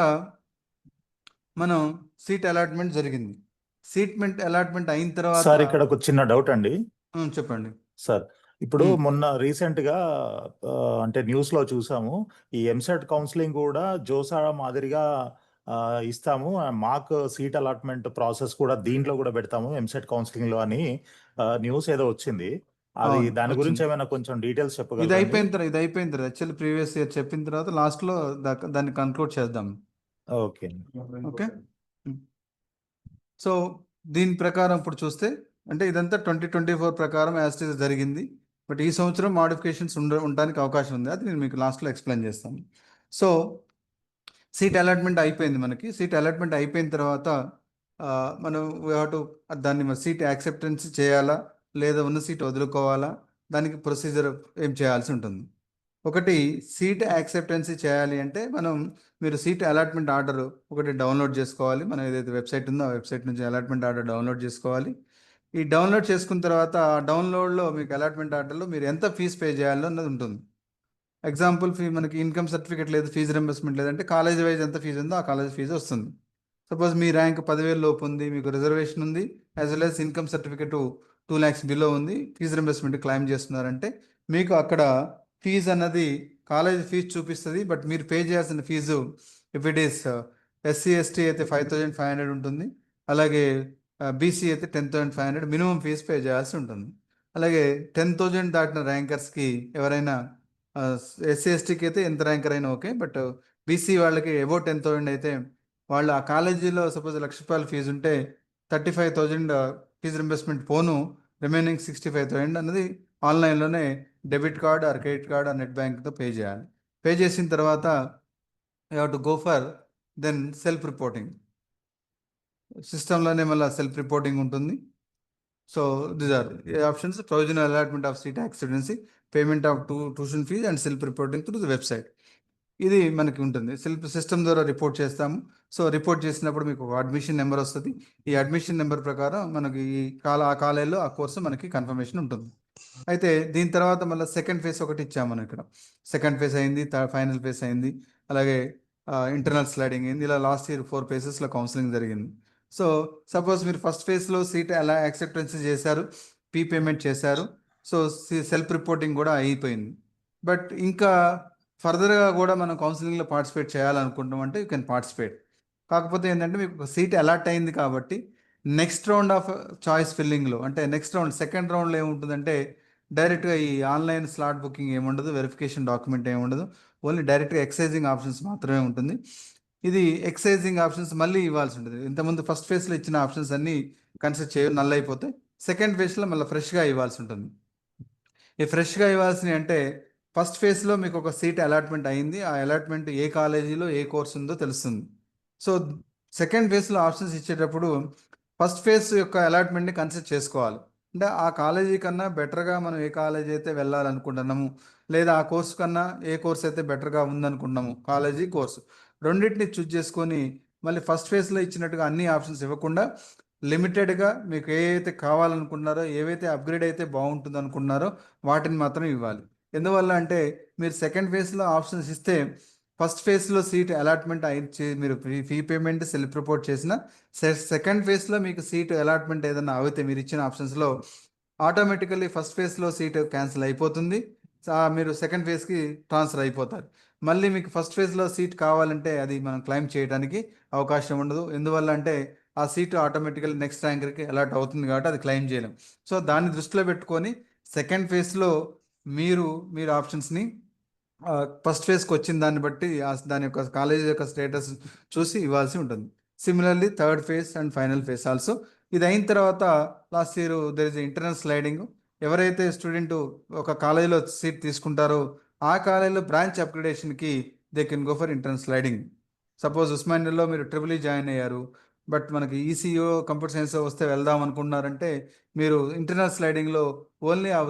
మనం సీట్ అలాట్మెంట్ జరిగింది. అలాట్మెంట్ అయిన తర్వాత సార్ ఇక్కడ ఒక చిన్న డౌట్ అండి. చెప్పండి సార్, ఇప్పుడు మొన్న రీసెంట్ గా అంటే న్యూస్ లో చూసాము, ఈ ఎంసెట్ కౌన్సిలింగ్ కూడా జోసా మాదిరిగా ఇస్తాము, మాక్ సీట్ అలాట్మెంట్ ప్రాసెస్ కూడా దీంట్లో కూడా పెడతాము ఎంసెట్ కౌన్సిలింగ్ లో అని న్యూస్ ఏదో వచ్చింది. అది అవును, దాని గురించి వచ్చింది. ఏమైనా కొంచెం డీటెయిల్స్ ఇది చెప్పగలరా? అయిపోయిన తర్వాత యాక్చువల్లీ ప్రీవియస్ ఇయర్ చెప్పిన తర్వాత లాస్ట్ లో దాన్ని కన్క్లూడ్ చేద్దాం. ఓకే. ఓకే. సో దీని ప్రకారం ఇప్పుడు చూస్తే అంటే ఇదంతా 2024 ప్రకారం యాజ్ ఇట్ ఈస్ జరిగింది. బట్ ఈ సంవత్సరం మోడిఫికేషన్స్ ఉండడానికి అవకాశం ఉంది, అది నేను మీకు లాస్ట్లో ఎక్స్ప్లెయిన్ చేస్తాను. సో సీట్ అలాట్మెంట్ అయిపోయింది. మనకి సీట్ అలాట్మెంట్ అయిపోయిన తర్వాత మనం దాన్ని సీట్ యాక్సెప్టెన్స్ చేయాలా లేదా ఉన్న సీట్ వదులుకోవాలా, దానికి ప్రొసీజర్ ఏం చేయాల్సి ఉంటుంది. ఒకటి, సీట్ యాక్సెప్టెన్సీ చేయాలి అంటే మీరు సీట్ అలాట్మెంట్ ఆర్డర్ ఒకటి డౌన్లోడ్ చేసుకోవాలి. మనం ఏదైతే వెబ్సైట్ ఉందో ఆ వెబ్సైట్ నుంచి అలాట్మెంట్ ఆర్డర్ డౌన్లోడ్ చేసుకోవాలి. ఈ డౌన్లోడ్ చేసుకున్న తర్వాత ఆ డౌన్లోడ్లో మీకు అలాట్మెంట్ ఆర్డర్లో మీరు ఎంత ఫీజు పే చేయాలో అన్నది ఉంటుంది. ఎగ్జాంపుల్ మనకి ఇన్కమ్ సర్టిఫికేట్ లేదు, ఫీజు రింబర్స్మెంట్ లేదంటే కాలేజ్ వైజ్ ఎంత ఫీజు ఉందో ఆ కాలేజ్ ఫీజు వస్తుంది. సపోజ్ మీ ర్యాంక్ 10,000 లోపు ఉంది, మీకు రిజర్వేషన్ ఉంది, as well as income certificate 2 lakhs below ఉంది, ఫీజు రింబర్స్మెంట్ క్లెయిమ్ చేస్తున్నారంటే మీకు అక్కడ ఫీజు అన్నది కాలేజ్ ఫీజు చూపిస్తుంది. బట్ మీరు పే చేయాల్సిన fee if it is SC ST అయితే 5,500 ఉంటుంది, అలాగే బీసీ అయితే 10,500 మినిమం ఫీజు పే చేయాల్సి ఉంటుంది. అలాగే 10,000 దాటిన ర్యాంకర్స్కి ఎవరైనా ఎస్సీ ఎస్టీకి అయితే ఎంత ర్యాంకర్ అయినా ఓకే, బట్ బీసీ వాళ్ళకి అబౌవ్ 10,000 అయితే వాళ్ళు ఆ కాలేజీలో సపోజ్ ₹1,00,000 ఫీజు ఉంటే 35,000 ఫీజు రింబర్స్మెంట్ పోను, రిమైనింగ్ 65,000 అన్నది ఆన్లైన్లోనే debit card or credit card or net బ్యాంక్తో పే చేయాలి. పే చేసిన తర్వాత you have to go for then self reporting. సిస్టంలోనే మళ్ళీ సెల్ఫ్ రిపోర్టింగ్ ఉంటుంది. So these are options: provisional allotment of seat acceptancy, payment of tuition fee and self reporting through the website. ఇది మనకి ఉంటుంది. Self system ద్వారా report చేస్తాము. So report చేసినప్పుడు మీకు ఒక అడ్మిషన్ నెంబర్ వస్తుంది. ఈ అడ్మిషన్ నెంబర్ ప్రకారం మనకి ఆ కాలేజీలో ఆ కోర్సు మనకి కన్ఫర్మేషన్ ఉంటుంది. అయితే దీని తర్వాత మళ్ళీ సెకండ్ ఫేజ్ ఒకటి ఇచ్చాము మనం ఇక్కడ. సెకండ్ ఫేజ్ అయింది, ఫైనల్ ఫేజ్ అయింది, అలాగే ఇంటర్నల్ స్లైడింగ్ అయింది. ఇలా లాస్ట్ ఇయర్ 4 phases కౌన్సిలింగ్ జరిగింది. సో సపోజ్ మీరు ఫస్ట్ ఫేజ్లో సీట్ ఎలా యాక్సెప్టెన్స్ చేశారు, పేమెంట్ చేశారు, సో సెల్ఫ్ రిపోర్టింగ్ కూడా అయిపోయింది. బట్ ఇంకా ఫర్దర్గా కూడా మనం కౌన్సిలింగ్లో పార్టిసిపేట్ చేయాలనుకుంటాం అంటే యూ కెన్ పార్టిసిపేట్. కాకపోతే ఏంటంటే మీకు సీట్ అలాట్ అయింది కాబట్టి నెక్స్ట్ రౌండ్ ఆఫ్ చాయిస్ ఫిల్లింగ్లో, అంటే నెక్స్ట్ రౌండ్ సెకండ్ రౌండ్లో ఏముంటుందంటే డైరెక్ట్గా ఈ ఆన్లైన్ స్లాట్ బుకింగ్ ఏముండదు, వెరిఫికేషన్ డాక్యుమెంట్ ఏముండదు, ఓన్లీ డైరెక్ట్గా ఎక్సైజింగ్ ఆప్షన్స్ మాత్రమే ఉంటుంది. ఇది ఎక్సైజింగ్ ఆప్షన్స్ మళ్ళీ ఇవ్వాల్సి ఉంటుంది. ఇంతకుముందు ఫస్ట్ ఫేజ్లో ఇచ్చిన ఆప్షన్స్ అన్నీ కన్సిడర్ నల్ అయిపోతే సెకండ్ ఫేజ్లో మళ్ళీ ఫ్రెష్గా ఇవ్వాల్సి ఉంటుంది. ఈ ఫ్రెష్గా ఇవ్వాల్సినవి అంటే ఫస్ట్ ఫేజ్లో మీకు ఒక సీట్ అలాట్మెంట్ అయింది, ఆ అలాట్మెంట్ ఏ కాలేజీలో ఏ కోర్స్ ఉందో తెలుస్తుంది. సో సెకండ్ ఫేజ్లో ఆప్షన్స్ ఇచ్చేటప్పుడు ఫస్ట్ ఫేజ్ యొక్క అలాట్మెంట్ని కన్సిడర్ చేసుకోవాలి. అంటే ఆ కాలేజీ కన్నా బెటర్గా మనం ఏ కాలేజీ అయితే వెళ్ళాలనుకుంటున్నాము, లేదా ఆ కోర్సు కన్నా ఏ కోర్స్ అయితే బెటర్గా ఉందనుకుంటున్నాము, కాలేజీ కోర్సు రెండింటిని చూజ్ చేసుకొని మళ్ళీ ఫస్ట్ ఫేజ్లో ఇచ్చినట్టుగా అన్ని ఆప్షన్స్ ఇవ్వకుండా లిమిటెడ్గా మీకు ఏవైతే కావాలనుకుంటున్నారో, ఏవైతే అప్గ్రేడ్ అయితే బాగుంటుంది అనుకుంటున్నారో వాటిని మాత్రం ఇవ్వాలి. ఎందువల్ల అంటే మీరు సెకండ్ ఫేజ్లో ఆప్షన్స్ ఇస్తే ఫస్ట్ ఫేజ్లో సీట్ అలాట్మెంట్ మీరు ఫీ పేమెంట్ సెల్ఫ్ రిపోర్ట్ చేసిన సెకండ్ ఫేజ్లో మీకు సీట్ అలాట్మెంట్ ఏదైనా అయితే మీరు ఇచ్చిన ఆప్షన్స్లో ఆటోమేటికల్లీ ఫస్ట్ ఫేజ్లో సీట్ క్యాన్సిల్ అయిపోతుంది. మీరు సెకండ్ ఫేజ్కి ట్రాన్స్ఫర్ అయిపోతారు. మళ్ళీ మీకు ఫస్ట్ ఫేజ్లో సీట్ కావాలంటే అది మనం క్లెయిమ్ చేయడానికి అవకాశం ఉండదు. ఎందువల్ల అంటే ఆ సీటు ఆటోమేటికల్లీ నెక్స్ట్ ర్యాంకర్కి అలాట్ అవుతుంది కాబట్టి అది క్లెయిమ్ చేయలేం. సో దాన్ని దృష్టిలో పెట్టుకొని సెకండ్ ఫేజ్లో మీరు ఆప్షన్స్ని ఫస్ట్ ఫేజ్కి వచ్చిన దాన్ని బట్టి దాని యొక్క కాలేజ్ యొక్క స్టేటస్ చూసి ఇవ్వాల్సి ఉంటుంది. Similarly third phase and final phase also. ఇది అయిన తర్వాత last year there is internal sliding. ఎవరైతే స్టూడెంట్ ఒక కాలేజీలో సీట్ తీసుకుంటారో ఆ కాలేజీలో బ్రాంచ్ అప్గ్రేడేషన్కి they can go for internal sliding. Suppose ఉస్మానియాలో మీరు ట్రిపుల్ జాయిన్ అయ్యారు, బట్ మనకి ఈసీఓ కంప్యూటర్ సైన్స్ వస్తే వెళ్దాం అనుకుంటున్నారంటే మీరు ఇంటర్నల్ స్లైడింగ్లో ఓన్లీ ఆ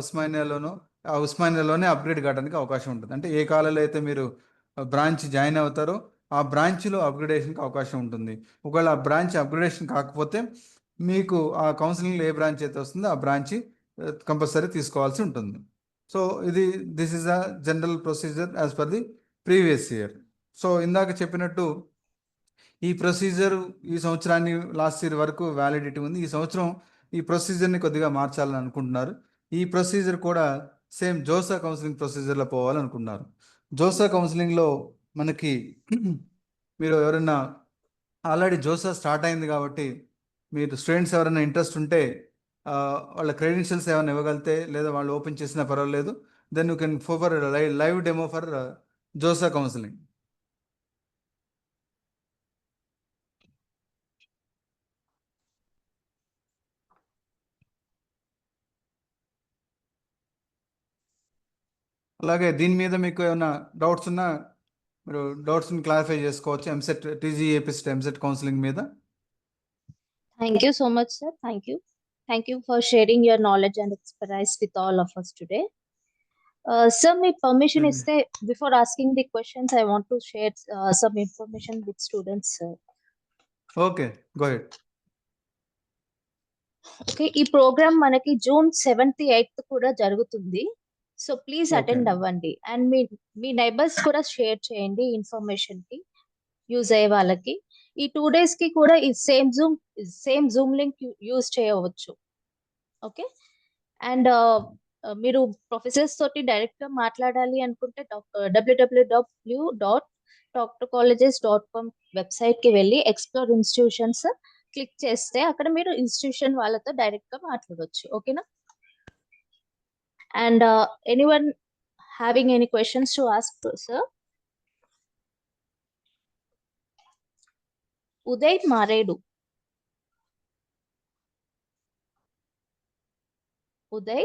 ఉస్మానియాలోనే అప్గ్రేడ్ కావడానికి అవకాశం ఉంటుంది. అంటే ఏ కాలేజీలో అయితే మీరు బ్రాంచ్ జాయిన్ అవుతారో ఆ బ్రాంచ్లో అప్గ్రేడేషన్కి అవకాశం ఉంటుంది. ఒకవేళ ఆ బ్రాంచ్ అప్గ్రేడేషన్ కాకపోతే మీకు ఆ కౌన్సిలింగ్లో ఏ బ్రాంచ్ అయితే వస్తుందో ఆ బ్రాంచ్ కంపల్సరీ తీసుకోవాల్సి ఉంటుంది. So this is a general procedure as per the previous year. So ఇందాక చెప్పినట్టు ఈ ప్రొసీజర్ ఈ సంవత్సరాన్ని లాస్ట్ ఇయర్ వరకు వ్యాలిడిటీ ఉంది. ఈ సంవత్సరం ఈ ప్రొసీజర్ని కొద్దిగా మార్చాలని అనుకుంటున్నారు. ఈ ప్రొసీజర్ కూడా సేమ్ జోసా కౌన్సిలింగ్ ప్రొసీజర్లో పోవాలనుకుంటున్నారు. జోసా కౌన్సిలింగ్లో మనకి మీరు ఎవరైనా ఆల్రెడీ జోసా స్టార్ట్ అయింది కాబట్టి మీరు స్టూడెంట్స్ ఎవరైనా ఇంట్రెస్ట్ ఉంటే వాళ్ళ క్రెడెన్షియల్స్ ఏమైనా ఇవ్వగలితే లేదా వాళ్ళు ఓపెన్ చేసినా పర్వాలేదు, then you can for live demo for JoSAA counselling. అలాగే దీని మీద మీకు ఏమైనా డౌట్స్ ఉన్నా మీరు డౌట్స్ని క్లారిఫై చేసుకోవచ్చు ఎంసెట్ టీజీఏపీసెట్ ఎంసెట్ కౌన్సిలింగ్ మీద. Thank you so much, sir. Thank you. Thank you for sharing your knowledge and expertise with all of us today. Sir, my permission is there. Before asking the questions, I want to share some information with students, sir. Okay, go head. Okay, ఈ programme మనకి June 7th 8th కూడా జరుగుతుంది. So please attend అవ్వండి and me neighbours కూడా share చేయండి information కి use అయ్యే వాళ్ళకి. ఈ 2 days కి కూడా ఈ సేమ్ జూమ్ లింక్ యూజ్ చేయవచ్చు. ఓకే, అండ్ మీరు ప్రొఫెసర్స్ తోటి డైరెక్ట్ గా మాట్లాడాలి అనుకుంటే www.doctorcolleges.com వెబ్సైట్ కి వెళ్ళి ఎక్స్ప్లోర్ ఇన్స్టిట్యూషన్స్ క్లిక్ చేస్తే అక్కడ మీరు ఇన్స్టిట్యూషన్ వాళ్ళతో డైరెక్ట్ గా మాట్లాడవచ్చు. ఓకేనా? And anyone having any questions to ask, sir? Uday Maredu. Uday?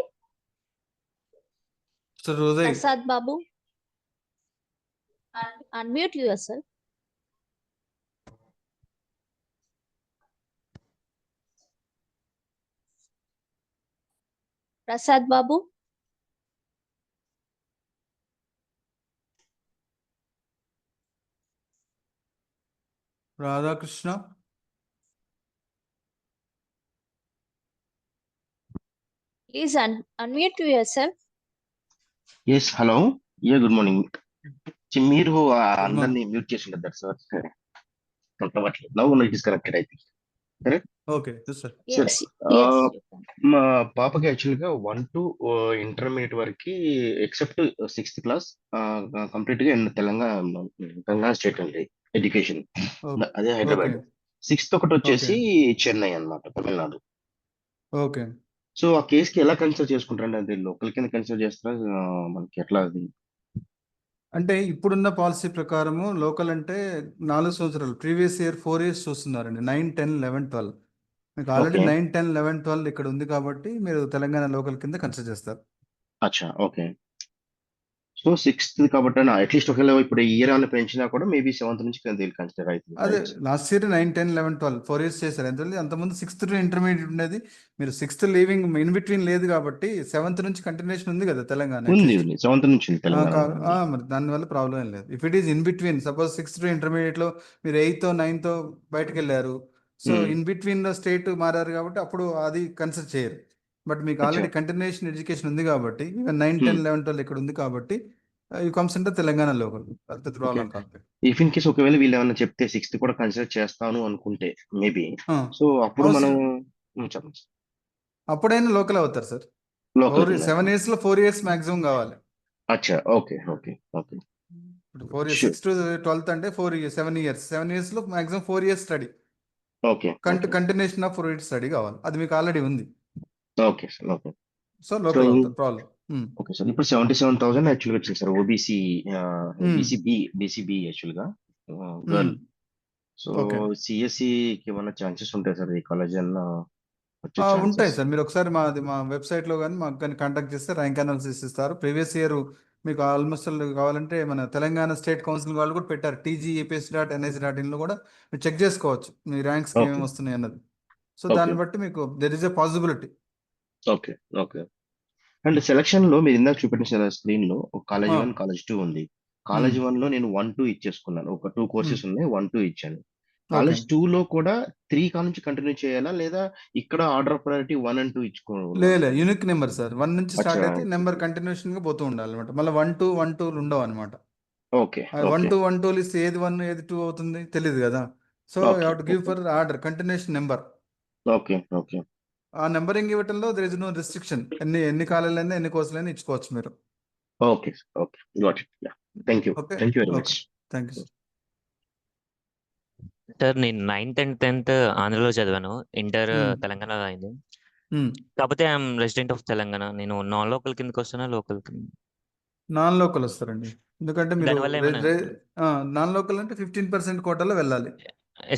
Sir Uday. Prasad Babu? Unmute yourself. Prasad Babu? Radhakrishna? Please unmute yourself. Yes, hello. Yeah, good morning. మీరు అందరినీ mute చేసి ఉంటారు sir. Now it is connected, I think. Correct? Okay, yes sir. Yes, మా పాపకి యాక్చువల్గా 1 to intermediate వరకు except 6th class complete గా Telangana state అండి ఎడ్యుకేషన్, అదే హైదరాబాద్. 6th ఒకటి వచ్చేసి చెన్నై అన్నమాట, తమిళనాడు. ఓకే, సో ఆ కేసుకి ఎలా కన్సిడర్ చేసుకుంటారండి? అది లోకల్ కింద కన్సిడర్ చేస్తారా, మనకి ఎట్లా అది? అంటే ఇప్పుడున్న పాలసీ ప్రకారము లోకల్ అంటే 4 సంవత్సరాలు, ప్రీవియస్ ఇయర్ 4 years చూస్తున్నారండి. 9, 10, 11, 12 మీకు ఆల్రెడీ 9, 10, 11, 12 ఇక్కడ ఉంది కాబట్టి మీరు తెలంగాణ లోకల్ కింద కన్సిడర్ చేస్తారు. అచ్చా, ఓకే. సో 6th కాబట్టి అట్లీస్ట్ ఒకవేళ ఇప్పుడు ఇయర్ అని పెంచినా కూడా మేబీ 7th నుంచి కన్సిడర్ అవుతుంది. అదే లాస్ట్ ఇయర్ 9, 10, 11, 12 4 years చేశారు. ఎందుకంటే అంతకుముందు 6th to ఇంటర్మీడియట్ ఉండేది. మీరు 6th లీవింగ్ ఇన్ బిట్వీన్ లేదు కాబట్టి 7th నుంచి కంటిన్యూషన్ ఉంది కదా తెలంగాణ. ఉంది 7th నుంచి మరి దానివల్ల ప్రాబ్లం ఏం లేదు. If it is in between, suppose 6th to intermediate లో మీరు 8th, 9th బయటకు వెళ్ళారు, సో ఇన్ బిట్వీన్ లో స్టేట్ మారారు కాబట్టి అప్పుడు అది కన్సిడర్ చేయరు. బట్ మీకు ఆల్రెడీ కంటిన్యూషన్ ఎడ్యుకేషన్ ఉంది కాబట్టి 9, 10, 11, 12 ఇక్కడ ఉంది కాబట్టి యూ కమ్స్ అంటే తెలంగాణ లోకల్, పెద్ద ఓకే. ప్రాబ్లం కాదు. ఇఫ్ ఇన్ కేస్ ఒకవేళ వీళ్ళు ఏమైనా చెప్తే సిక్స్త్ కూడా కన్సిడర్ చేస్తాను అనుకుంటే మేబీ, ఆ, సో అప్పుడు మనం అవసరం చెప్పండి అప్పుడైనా లోకల్ అవుతారు సార్. లోకల్ 7 years లో 4 years మాక్సిమం కావాలి. అచ్చా, ఓకే ఓకే ఓకే, ఇప్పుడు 4 years, షూర్, 6 to 12th అంటే 7 years లో maximum 4 years study, okay okay continuation of 4 years study కావాలి. అది మీకు ఆల్రెడీ ఉంది. Okay sir, okay. So so local అవుతారు ప్రాబ్లం. ఓకే సార్, ఇప్పుడు 77,000 యాక్చువల్గా వచ్చింది సార్, ఓబీసీ బీసీబీ యాక్చువల్గా గర్ల్. సో ఓకే, సిఎస్సికి ఏమైనా ఛాన్సెస్ ఉంటాయి సార్, ఈ కాలేజ్ అన్న వచ్చే ఛాన్సెస్? ఉంటాయి సార్. మీరు ఒకసారి మా వెబ్సైట్లో కానీ మాకు కానీ కాంటాక్ట్ చేస్తే ర్యాంక్ అనాలిసిస్ ఇస్తారు. ప్రీవియస్ ఇయర్ మీకు ఆల్మోస్ట్ కావాలంటే మన తెలంగాణ స్టేట్ కౌన్సిల్ వాళ్ళు కూడా పెట్టారు, tgepsc.nis.in కూడా మీరు చెక్ చేసుకోవచ్చు మీ ర్యాంక్స్కి ఓకే ఏమేమి వస్తున్నాయి అన్నది. సో ఓకే దాన్ని బట్టి మీకు there is a possibility. Okay okay. And selection లో మీరు ఇందాక చూపెట్టిన స్క్రీన్ లో ఒక కాలేజ్ 1 కాలేజ్ 2 ఉంది. కాలేజ్ 1 లో నేను 1 2 ఇచ్చేసుకున్నాను, ఒక 2 కోర్సెస్ ఉన్నాయి, 1 2 ఇచ్చాను. ఓకే, కాలేజ్ 2 లో కూడా 3 కాల నుంచి కంటిన్యూ చేయాలా, లేదా ఇక్కడ ఆర్డర్ ఆఫ్ ప్రయారిటీ 1 and 2 ఇచ్చుకోవాలా? లేదు యూనిక్ నెంబర్ సార్. 1 నుంచి స్టార్ట్ అచ్చా, అయితే నెంబర్ కంటిన్యూషన్ గా పోతూ ఉండాలి అనమాట. మళ్ళీ 1 2 ఉండవు అనమాట. ఓకే 1 ఓకే 2 1 2 ఇస్తే ఏది 1 ఏది 2 అవుతుంది తెలియదు కదా. So you okay have to give for order continuation number. Okay okay ఆ నెంబరింగ్ ఇవ్వటంలో దర్ ఇస్ నో రిస్ట్రిక్షన్. ఎన్ని కాలేజీలైనా ఎన్ని కోర్సులైనా ఇచ్చుకోవచ్చు మీరు. Okay okay, got it. Thank you, okay, thank you very okay, much. Thank you. Sir నేను 9th and 10th ఆంధ్రలో చదివాను. ఇంటర్ తెలంగాణలో అయింది. కాకపోతే ఐఎమ్ రెసిడెంట్ ఆఫ్ తెలంగాణ. నేను నాన్ లోకల్ కిందకి వస్తున్నా, లోకల్ కింద. నాన్ లోకల్ వస్తారండి, ఎందుకంటే మీరు దానివల్ల ఏమైనా నాన్ లోకల్ అంటే 15% కోటాలో వెళ్ళాలి.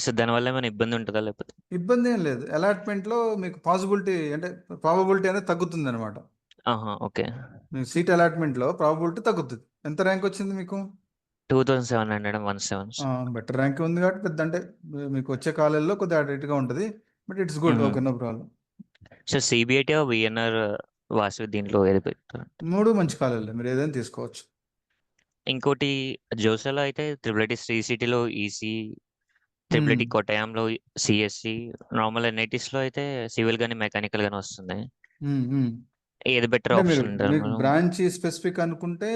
సార్ దానివల్ల ఏమైనా ఇబ్బంది ఉంటుందా లేకపోతే? ఇబ్బంది ఏం లేదు. అలాట్మెంట్లో మీకు పాసిబిలిటీ అంటే ప్రాబబిలిటీ అనేది తగ్గుతుంది అనమాట. ఓకే. మీకు సీట్ అలాట్మెంట్లో ప్రాబబిలిటీ తగ్గుతుంది. ఎంత ర్యాంక్ వచ్చింది మీకు? 2717. బెటర్ ర్యాంక్ ఉంది కాబట్టి పెద్ద అంటే మీకు వచ్చే కాలేజీలో కొద్దిగా అటు ఇటుగా ఉంటుంది, but it's good. Okay, no problem. Sir CBIT VNR Vasavi దీంట్లో ఏది పెడతారు? 3 మంచి కాలేజీలు, మీరు ఏదైనా తీసుకోవచ్చు. ఇంకోటి జోసెలో అయితే త్రిబుల్ శ్రీ సిటీలో ఈసీ, త్రిబుల్ కోటయాంలో సిఎస్సి, నార్మల్ ఎన్ఐటీస్లో అయితే సివిల్ కానీ మెకానికల్ కానీ వస్తుంది. ఏది బెటర్ అంటే మీరు ఆప్షన్? మీకు బ్రాంచ్ స్పెసిఫిక్ అనుకుంటే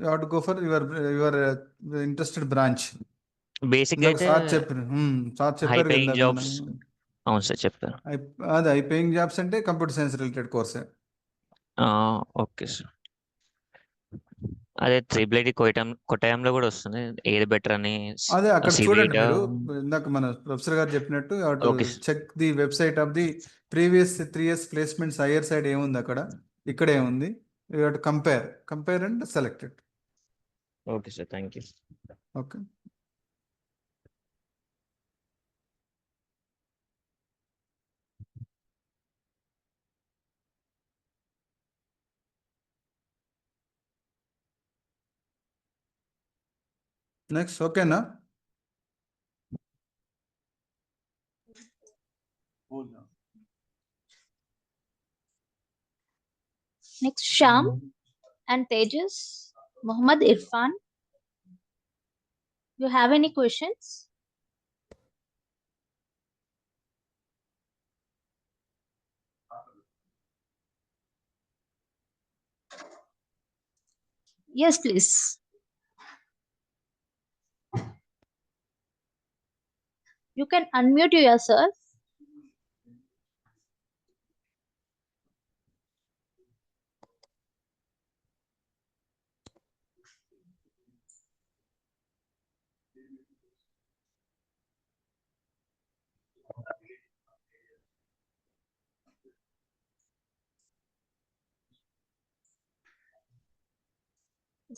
you have to go for your interested branch. Basic అయితే సార్ హై చెప్పారు పేయింగ్ కదా జాబ్స్. అవును సార్ చెప్పారు. అదే హై పేయింగ్ జాబ్స్ అంటే కంప్యూటర్ సైన్స్ రిలేటెడ్ కోర్సే. Okay sir. అదే త్రిబుల్ కొట్టాయంలో కూడా వస్తుంది, ఏది బెటర్ అని. అదే అక్కడ చూడండి సిబిఐటి. మీరు, ఇందాక మన ప్రొఫెసర్ గారు చెప్పినట్టు okay check the website of the previous 3 years placements higher side ఏముంది అక్కడ, ఇక్కడ ఏముంది, you have to compare and selected. Okay sir, thank you. Okay. Next ఓకేనా? Next, Sham and Tejas, Muhammad Irfan. You have any questions? Yes, please. You can unmute yourself.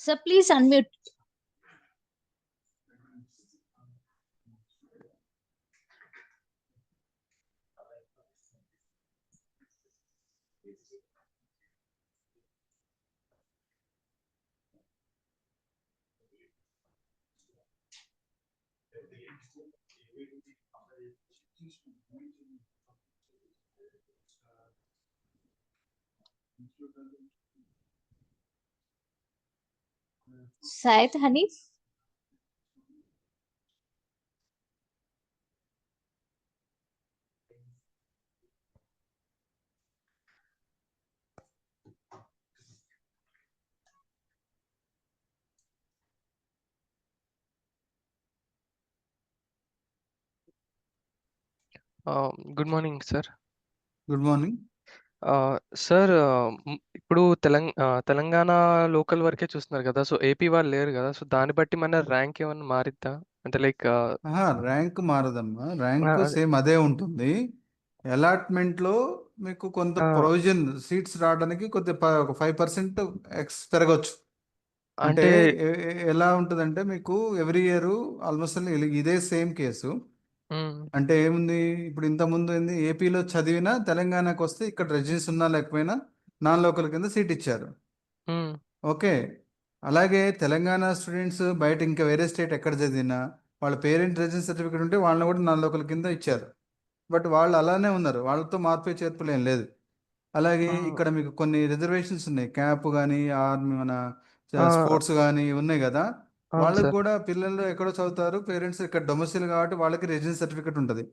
Sir, please unmute. Syed Hanif. Good morning sir. Good morning. Sir ఇప్పుడు Telangana local వరకే చూస్తున్నారు కదా! So, AP వాళ్ళు లేరు కదా! So, దాన్ని బట్టి మన ర్యాంక్ ఏమన్నా మారిద్దా? అంటే లైక్ ర్యాంక్ మారదమ్మా, ర్యాంక్ అదే. సేమ్ అదే ఉంటుంది. అలాట్మెంట్లో మీకు కొంత ప్రొవిజన్ సీట్స్ రావడానికి కొద్దిగా ఒక 5% పెరగచ్చు. అంటే అంటే ఎలా ఉంటుందంటే మీకు ఎవ్రీ ఇయర్ ఆల్మోస్ట్ ఇదే సేమ్ కేసు. అంటే ఏముంది, ఇప్పుడు ఇంతకుముందు ఏంది, ఏపీలో చదివినా తెలంగాణకు వస్తే ఇక్కడ రెసిడెన్స్ ఉన్నా లేకపోయినా నాన్ లోకల్ కింద సీట్ ఇచ్చారు. ఓకే, అలాగే తెలంగాణ స్టూడెంట్స్ బయట ఇంకా వేరే స్టేట్ ఎక్కడ చదివినా వాళ్ళ పేరెంట్ రెసిడెన్స్ సర్టిఫికేట్ ఉంటే వాళ్ళని కూడా నాన్ లోకల్ కింద ఇచ్చారు. బట్ వాళ్ళు అలానే ఉన్నారు, వాళ్ళతో మార్పు చేర్పులు ఏం లేదు. అలాగే ఇక్కడ మీకు కొన్ని రిజర్వేషన్స్ ఉన్నాయి, క్యాప్ కానీ ఆర్మీ మన స్పోర్ట్స్ కానీ ఉన్నాయి కదా, వాళ్ళకి కూడా పిల్లలు ఎక్కడో చదువుతారు, పేరెంట్స్ ఇక్కడ డొమెస్టిల్ కాబట్టి వాళ్ళకి రెసిడెన్స్ సర్టిఫికేట్ ఉంటుంది.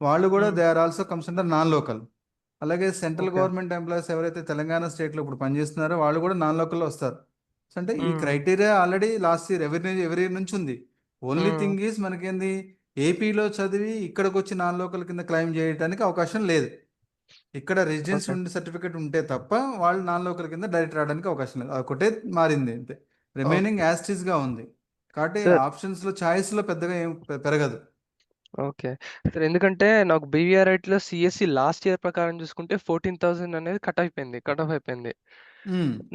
వాళ్ళు కూడా they are also comes under non local. అలాగే సెంట్రల్ గవర్నమెంట్ ఎంప్లాయీస్ ఎవరైతే తెలంగాణ స్టేట్లో ఇప్పుడు పనిచేస్తున్నారో వాళ్ళు కూడా నాన్ లోకల్లో వస్తారు. సో అంటే ఈ క్రైటీరియా ఆల్రెడీ లాస్ట్ ఇయర్ ఎవరి నుంచి ఉంది. ఓన్లీ థింగ్ ఈజ్ మనకేంది, ఏపీలో చదివి ఇక్కడికి వచ్చి నాన్ లోకల్ కింద క్లెయిమ్ చేయడానికి అవకాశం లేదు. ఇక్కడ రెసిడెన్స్ ఉండి సర్టిఫికేట్ ఉంటే తప్ప వాళ్ళు నాన్ లోకల్ కింద డైరెక్ట్ రావడానికి అవకాశం లేదు. ఒకటే మారింది అంతే, రిమైనింగ్ యాస్టీస్ గా ఉంది. కాబట్టి ఆప్షన్స్ లో చాయిస్ లో పెద్దగా ఏం పెరగదు. ఓకే సార్, ఎందుకంటే నాకు బీవీఆర్ఐటీ లో సిఎస్సి లాస్ట్ ఇయర్ ప్రకారం చూసుకుంటే 14,000 అనేది కట్ ఆఫ్ అయిపోయింది.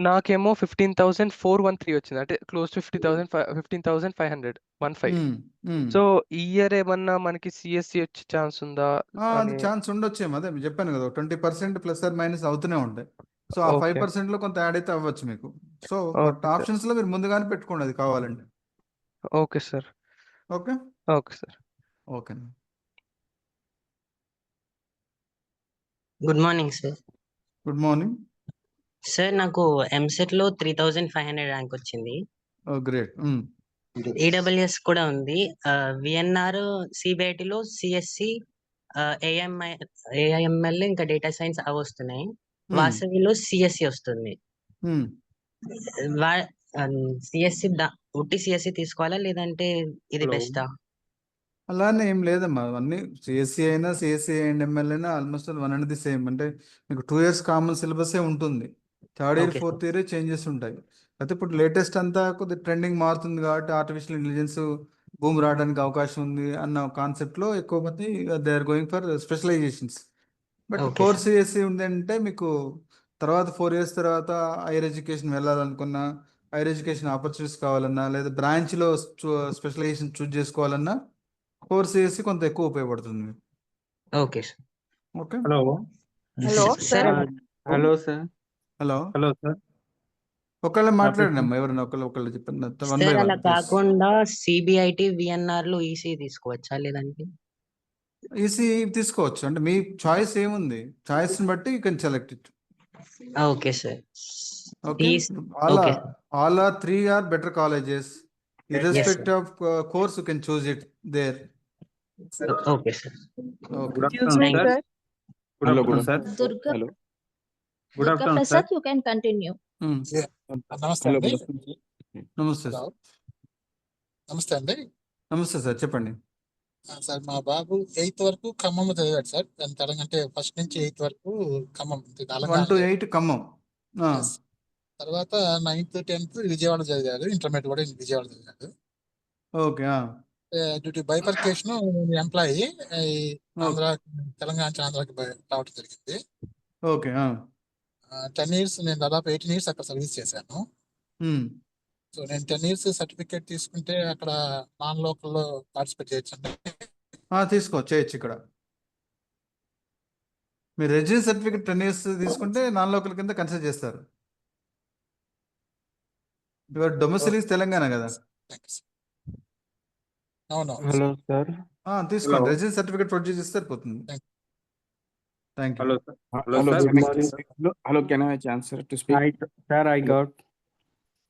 నాకేమో 15,413 వచ్చింది, అంటే క్లోజ్ టు 15,500 సో ఈ ఇయర్ ఏమన్నా మనకి సిఎస్సి వచ్చే ఛాన్స్ ఉందా అది ఛాన్స్ ఉండొచ్చేమో, అదే చెప్పాను కదా, 20% ప్లస్ ఆర్ మైనస్ అవుతూనే ఉంటాయి. సో ఆ 5% లో కొంత యాడ్ అయితే అవ్వచ్చు మీకు. సో బట్ ఆప్షన్స్ లో మీరు ముందుగానే పెట్టుకోండి అది కావాలంటే. Okay sir. Okay okay sir. Okay. Good morning sir. Good morning sir, నాకు ఎంసెట్ లో 3,500 ర్యాంక్ వచ్చింది. గ్రేట్. ఈడబ్ల్యూఎస్ కూడా ఉంది. విఎన్ఆర్ సిబిఐటిలో సిఎస్సి, ఏఐఎంఎల్ ఇంకా డేటా సైన్స్ అవి వస్తున్నాయి. వాసవిలో సిఎస్సి వస్తుంది. సిఎస్సి ఉట్టి సిఎస్సి తీసుకోవాలా లేదంటే ఇది బెస్టా? అలానే ఏం లేదమ్మా, అన్నీ సిఎస్సి అయినా సిఎస్సి అండ్ ఎంఎల్ అయినా almost one and the same. అంటే మీకు 2 years కామన్ సిలబసే ఉంటుంది, third year fourth year changes ఉంటాయి. అయితే ఇప్పుడు లేటెస్ట్ అంతా కొద్దిగా ట్రెండింగ్ మారుతుంది కాబట్టి ఆర్టిఫిషియల్ ఇంటెలిజెన్స్ భూమి రావడానికి అవకాశం ఉంది అన్న కాన్సెప్ట్లో ఎక్కువ మంది they are going for specializations. But core CSC ఉందంటే మీకు తర్వాత 4 years తర్వాత హైయర్ ఎడ్యుకేషన్ వెళ్ళాలనుకున్నా, హైయర్ ఎడ్యుకేషన్ ఆపర్చునిటీస్ కావాలన్నా, లేదా బ్రాంచ్లో స్పెషలైజేషన్ చూజ్ చేసుకోవాలన్నా కోర్ సిఎస్సి కొంత ఎక్కువ ఉపయోగపడుతుంది. Okay sir. Okay. Hello sir, hello sir. Hello hello sir. ఒకళ్ళు మాట్లాడండి అమ్మా, ఎవరైనా ఒకళ్ళు చెప్పండి. వన్ బై సార్ వన్ అలా కాకుండా సిబిఐటి విఎన్ఆర్ లో ఈసీ తీసుకోవచ్చా లేదంటే? ఈసీ తీసుకోవచ్చు, అంటే మీ చాయిస్ ఏముంది, చాయిస్ ని బట్టి you can select it. Okay sir. Okay. All are 3 are better colleges. Irrespective of course, you can choose it there. Okay sir. Okay. Good afternoon sir. Good afternoon sir. Durga, hello. Good Durga afternoon Prasad, sir. you can continue. నమస్తే hello, అండి. Good afternoon sir. నమస్తే hello. Sir. నమస్తే అండి. నమస్తే sir, చెప్పండి. Sir, మా బాబు 8th వరకు ఖమ్మంలో చదివాడు సార్. దాని తెలంగాణ అంటే ఫస్ట్ నుంచి 8th వరకు ఖమ్మం 1 to 8 ఖమ్మం. Yes. తర్వాత 9th 10th విజయవాడ చదివాడు. ఇంటర్మీడియట్ కూడా విజయవాడ చదివాడు. Okay. Due to bifurcation employee Andhra Telangana నుంచి ఆంధ్రాకి రావడం జరిగింది. ఓకే. 10 years నేను దాదాపు 18 years అక్కడ సర్వీస్ చేశాను. సో నేను 10 years సర్టిఫికేట్ తీసుకుంటే అక్కడ నాన్ లోకల్లో పార్టిసిపేట్ చేయొచ్చు అండి. చేయొచ్చు. ఇక్కడ మీరు రెసిడెన్స్ సర్టిఫికేట్ 10 years తీసుకుంటే నాన్ లోకల్ కింద కన్సిడర్ చేస్తారు. యువర్ డొమిసైల్ ఇస్ తెలంగాణ కదా. అవును. Hello sir. తీసుకోండి, రెసిడెన్స్ సర్టిఫికేట్ ప్రొడ్యూస్ చేస్తే సరిపోతుంది. Thank you. Hello sir. Hello sir. Good morning. Hello, can I chance sir to speak? Sir, I got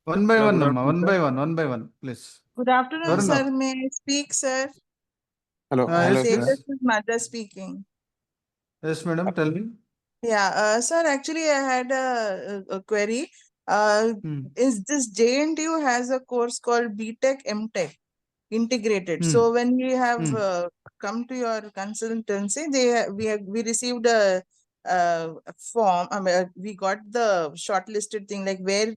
One by one, అమ్మా, one by one, please. Good afternoon, sir. May I speak, sir? Hello. Yes, This is mother speaking. Yes, madam, tell me. Yeah, sir, actually I had a query. Is this JNTU has a course called BTech MTech? integrated. Hmm. So when we have Hmm. come to your consultancy, we received a form. I mean, we got the shortlisted thing, like where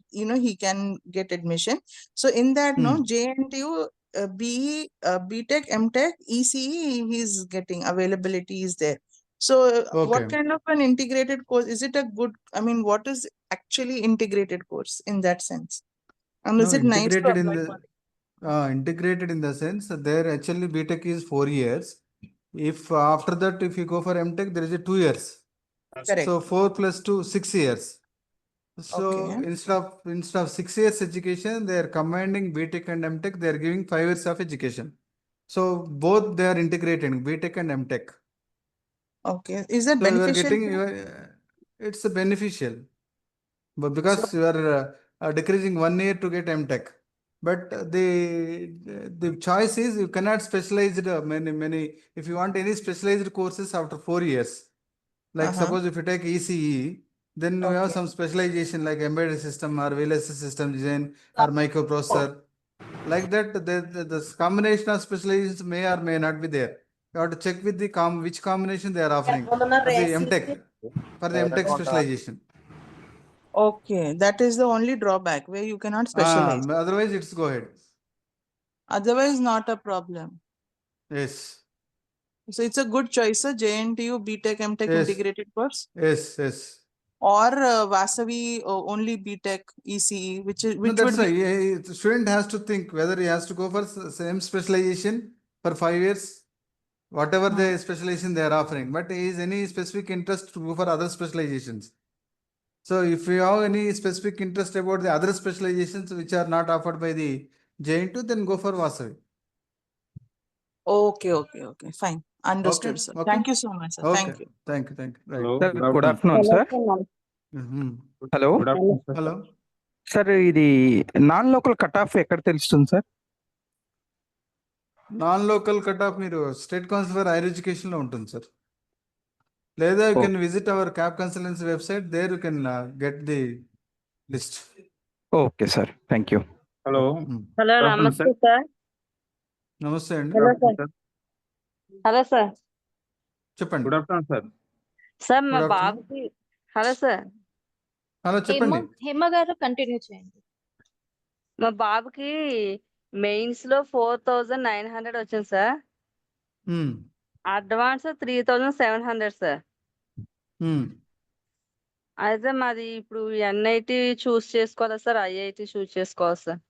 he can get admission. So in that, no, Hmm. JNTU BE, BTech, MTech, ECE, he's getting availability is there. So what Okay. kind of an integrated course is it? A good, I mean, what is actually integrated course in that sense? And No, is it nice to integrated in apply the for? integrated in the sense there actually BTech is 4 years. If after that, if you go for MTech, there is a 2 years. Correct. So 4 plus 2, 6 years. So Okay. instead of 6 years education, they are combining BTech and MTech. They are giving 5 years of education. So both they are integrating BTech and MTech. Okay. Is that So you are beneficial? getting it's a beneficial, but because So, you are decreasing 1 year to get MTech. But the choice is you cannot specialize many. If you want any specialized courses after 4 years, like suppose if you take ECE, then we have okay. some specialization like embedded system or VLSI system design or microprocessor. Like that, the combination of specializations may or may not be there. You have to check with the which combination they are offering for the MTech, specialization. Okay. That is the only drawback where you cannot specialize. Otherwise, it's go ahead. Otherwise, not a problem. Yes. So it's a good choice, sir. JNTU BTech MTech Yes. integrated course, Yes. Yes. or Vasavi only BTech ECE, which No, would that's why be the student has to think whether he has to go for same specialization for 5 years, whatever the specialization they are offering. But is any specific interest to go for other specializations? So if you have any specific interest about the other specializations which are not offered by the JNTU, then go for Vasavi. okay. Fine. Understood, Okay. sir. Okay. Thank you so much, sir. Okay. Thank you. Thank you. Right. Hello, Sir, good good afternoon, afternoon, sir. Mhm. Hello. sir. Hello. Sir ఇది non local cut off ఎక్కడ తెలుస్తుంది sir? Non local cut off మీరు state council for higher education లో ఉంటుంది sir. లేదా you can visit our cap consultancy website, there you can get the list. Okay sir, thank you. Hello hello good afternoon, నమస్తే sir. Sir. నమస్తే అండి. Hello Good sir. afternoon, hello sir. చెప్పండి. Good afternoon, sir. Sir మా Good afternoon. బాబుకి hello sir. Hello చెప్పండి. హేమ గారు continue చేయండి. మా బాబుకి మెయిన్స్ లో 4,900 వచ్చింది సార్. Advance 3,700 sir. అయితే మాది ఇప్పుడు ఎన్ఐటి చూస్ చేసుకోవాలా సార్, ఐఐటి చూస్ చేసుకోవాలా సార్?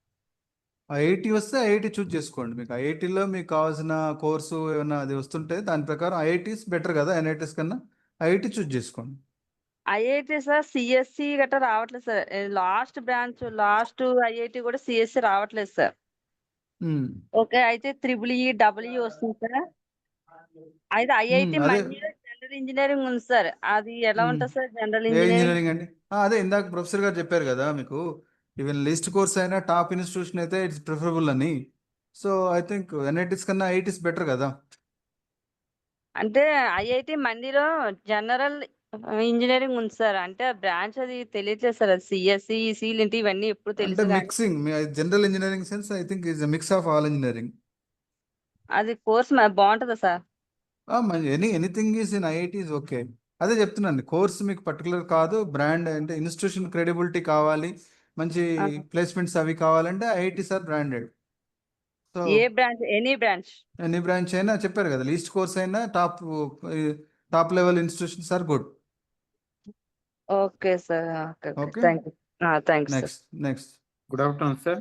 ఐఐటి వస్తే ఐఐటి చూజ్ చేసుకోండి. మీకు ఐఐటిలో మీకు కావాల్సిన కోర్సు ఏమైనా అది వస్తుంటే దాని ప్రకారం ఐఐటీస్ బెటర్ కదా ఎన్ఐటీస్ కన్నా. ఐఐటి చూజ్ చేసుకోండి. ఐఐటి సార్ సిఎస్సి గట్రా రావట్లేదు సార్. లాస్ట్ ఐఐటి కూడా సిఎస్సి రావట్లేదు సార్. ఓకే, అయితే త్రిబుల్ డబ్ల్యూ వస్తుంది సార్. అయితే ఐఐటి అదే మంచిగా జనరల్ ఇంజనీరింగ్ ఉంది సార్. అది ఎలా ఉంటుంది సార్ జనరల్ ఏ ఇంజనీరింగ్? ఇంజనీరింగ్ అండి? అదే ఇందాక ప్రొఫెసర్ గారు చెప్పారు కదా మీకు, ఈవెన్ లిస్ట్ కోర్స్ అయినా టాప్ ఇన్స్టిట్యూషన్ అయితే ఇట్స్ ప్రిఫరబుల్ అని. సో ఐ థింక్ ఎన్ఐటీస్ కన్నా ఐఐటీస్ బెటర్ కదా. అంటే ఐఐటి మందిలో జనరల్ ఇంజనీరింగ్ ఉంది సార్. అంటే బ్రాంచ్ అది తెలియట్లేదు సార్. అది సిఎస్సి ఈసీలు ఇవన్నీ ఎప్పుడు అంటే తెలుసు కానీ mixing general engineering sense I think is mix of all engineering. అది కోర్స్ బాగుంటుందా sir? Anything is in IITs okay. అదే చెప్తున్నాను, కోర్స్ మీకు పర్టికులర్ కాదు, బ్రాండ్ అంటే ఇన్స్టిట్యూషన్ క్రెడిబిలిటీ కావాలి, మంచి ప్లేస్మెంట్స్ అవి కావాలంటే ఐఐటీస్ ఆర్ బ్రాండెడ్. సో ఏ బ్రాంచ్? ఎనీ బ్రాంచ్ అయినా చెప్పారు కదా, లీస్ట్ కోర్స్ అయినా top level institutions are good. Okay sir. Okay. Thank you sir. Next. Good afternoon, sir.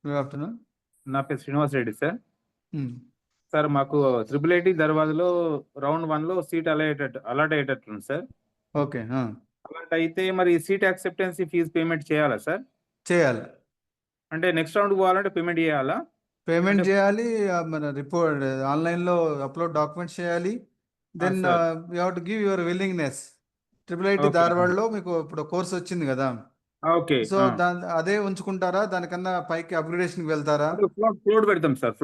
Good afternoon. నా పేరు శ్రీనివాస్ రెడ్డి సార్. సార్ మాకు IIIT దర్వాజలో రౌండ్ 1 లో సీట్ అలాట్ అయ్యేటట్టుంది సార్. ఓకే. అలాంటి అయితే మరి సీట్ యాక్సెప్టెన్సీ ఫీజు పేమెంట్ చేయాలా సార్? చేయాలి. అంటే నెక్స్ట్ రౌండ్ పోవాలంటే పేమెంట్ చేయాలా? పేమెంట్ చేయాలి, మన రిపోర్ట్ ఆన్లైన్లో అప్లోడ్ డాక్యుమెంట్స్ చేయాలి. Then you have to give your willingness. IIIT ధార్వాడ్లో మీకు ఇప్పుడు కోర్స్ వచ్చింది కదా, ఓకే. సో అదే ఉంచుకుంటారా, దానికన్నా పైకి అప్గ్రేడేషన్కి వెళ్తారా? ఫ్లోట్ పెడతాం సార్.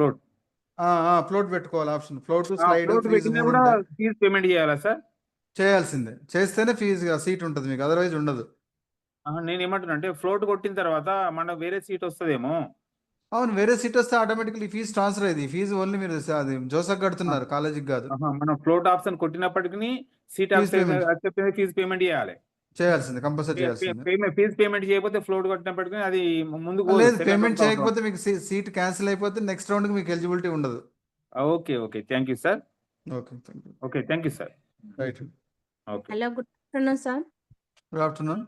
ఫ్లోట్ పెట్టుకోవాలి, option float, float slide, fee పెట్టినా 3 కూడా ఉంటాయి. ఫీజు పేమెంట్ చేయాలా సార్? చేయాల్సిందే, చేస్తేనే ఫీజు సీట్ ఉంటుంది మీకు, అదర్వైజ్ ఉండదు. నేను ఏమంటున్నా అంటే ఫ్లోట్ కొట్టిన తర్వాత మనకు వేరే సీట్ వస్తుందేమో. అవును, వేరే సీట్ వస్తే ఆటోమేటిక్లీ ఫీజు ట్రాన్స్ఫర్ అయ్యింది. ఫీజు ఓన్లీ మీరు అది జోసఫ్ కడుతున్నారు, కాలేజీకి కాదు. మనం ఫ్లోట్ ఆప్షన్ కొట్టినప్పటికీ seat fee payment accept fee payment చేయాలి. చేయాల్సింది, కంపల్సరీ చేయాల్సింది. ఫీజు పేమెంట్ చేయకపోతే ఫ్లోట్ కొట్టినప్పటికీ అది ముందుకు లేదు, పేమెంట్ చేయకపోతే మీకు సీట్ క్యాన్సిల్ అయిపోతే నెక్స్ట్ రౌండ్కి మీకు ఎలిజిబిలిటీ ఉండదు. Okay okay, thank you sir. Okay, thank you. Okay, thank you sir. Right. Okay. Hello, good afternoon sir. Good afternoon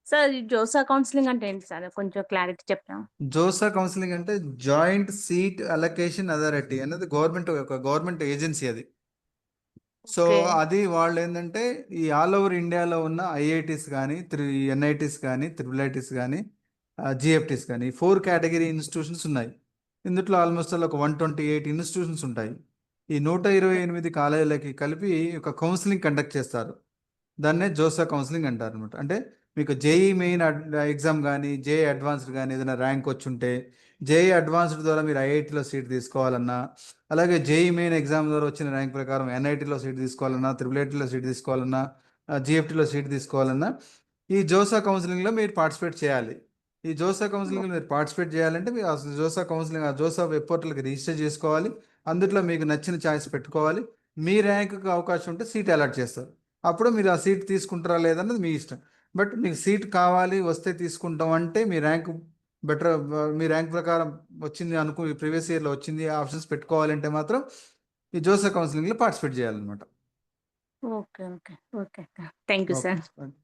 sir, ఈ జోసా కౌన్సిలింగ్ అంటే ఏంటి సార్? కొంచెం క్లారిటీ చెప్తాం. జోసా కౌన్సిలింగ్ అంటే జాయింట్ సీట్ అలొకేషన్ అథారిటీ అనేది government agency అది. So okay. అది వాళ్ళు ఏంటంటే ఈ ఆల్ ఓవర్ ఇండియాలో ఉన్న ఐఐటీస్ కానీ, ఎన్ఐటీస్ కానీ, ఐఐటీస్ కానీ, జిఎఫ్టీస్ కానీ 4 కేటగిరీ ఇన్స్టిట్యూషన్స్ ఉన్నాయి. ఇందులో ఆల్మోస్ట్ ఒక 128 ఇన్స్టిట్యూషన్స్ ఉంటాయి. ఈ 128 కాలేజీలకి కలిపి ఒక కౌన్సిలింగ్ కండక్ట్ చేస్తారు. దాన్నే జోసా కౌన్సిలింగ్ అంటారు అనమాట. అంటే మీకు జేఈ మెయిన్ ఎగ్జామ్ కానీ, జేఈ అడ్వాన్స్డ్ కానీ ఏదైనా ర్యాంక్ వచ్చి ఉంటే, జేఈ అడ్వాన్స్డ్ ద్వారా మీరు ఐఐటీలో సీట్ తీసుకోవాలన్నా, అలాగే జేఈ మెయిన్ ఎగ్జామ్ ద్వారా వచ్చిన ర్యాంక్ ప్రకారం ఎన్ఐటీలో సీట్ తీసుకోవాలన్నా, ఐఐటీలో సీట్ తీసుకోవాలన్నా, జిఎఫ్టీలో సీట్ తీసుకోవాలన్నా ఈ జోసా కౌన్సిలింగ్లో మీరు పార్టిసిపేట్ చేయాలి. ఈ జోసా కౌన్సిలింగ్లో మీరు పార్టిసిపేట్ చేయాలంటే మీరు జోసా కౌన్సిలింగ్ జోసా వెబ్ పోర్టల్కి రిజిస్టర్ చేసుకోవాలి. అందులో మీకు నచ్చిన ఛాయిస్ పెట్టుకోవాలి. మీ ర్యాంకుకి అవకాశం ఉంటే సీట్ అలాట్ చేస్తారు. అప్పుడు మీరు ఆ సీట్ తీసుకుంటారా లేదన్నది మీ ఇష్టం. బట్ మీకు సీట్ కావాలి, వస్తే తీసుకుంటాం అంటే మీ ర్యాంక్ మీ ర్యాంక్ ప్రకారం వచ్చింది ప్రీవియస్ ఇయర్లో వచ్చింది ఆప్షన్స్ పెట్టుకోవాలంటే మాత్రం ఈ జోసా కౌన్సిలింగ్లో పార్టిసిపేట్ చేయాలన్నమాట. Okay okay okay thank you sir. Okay.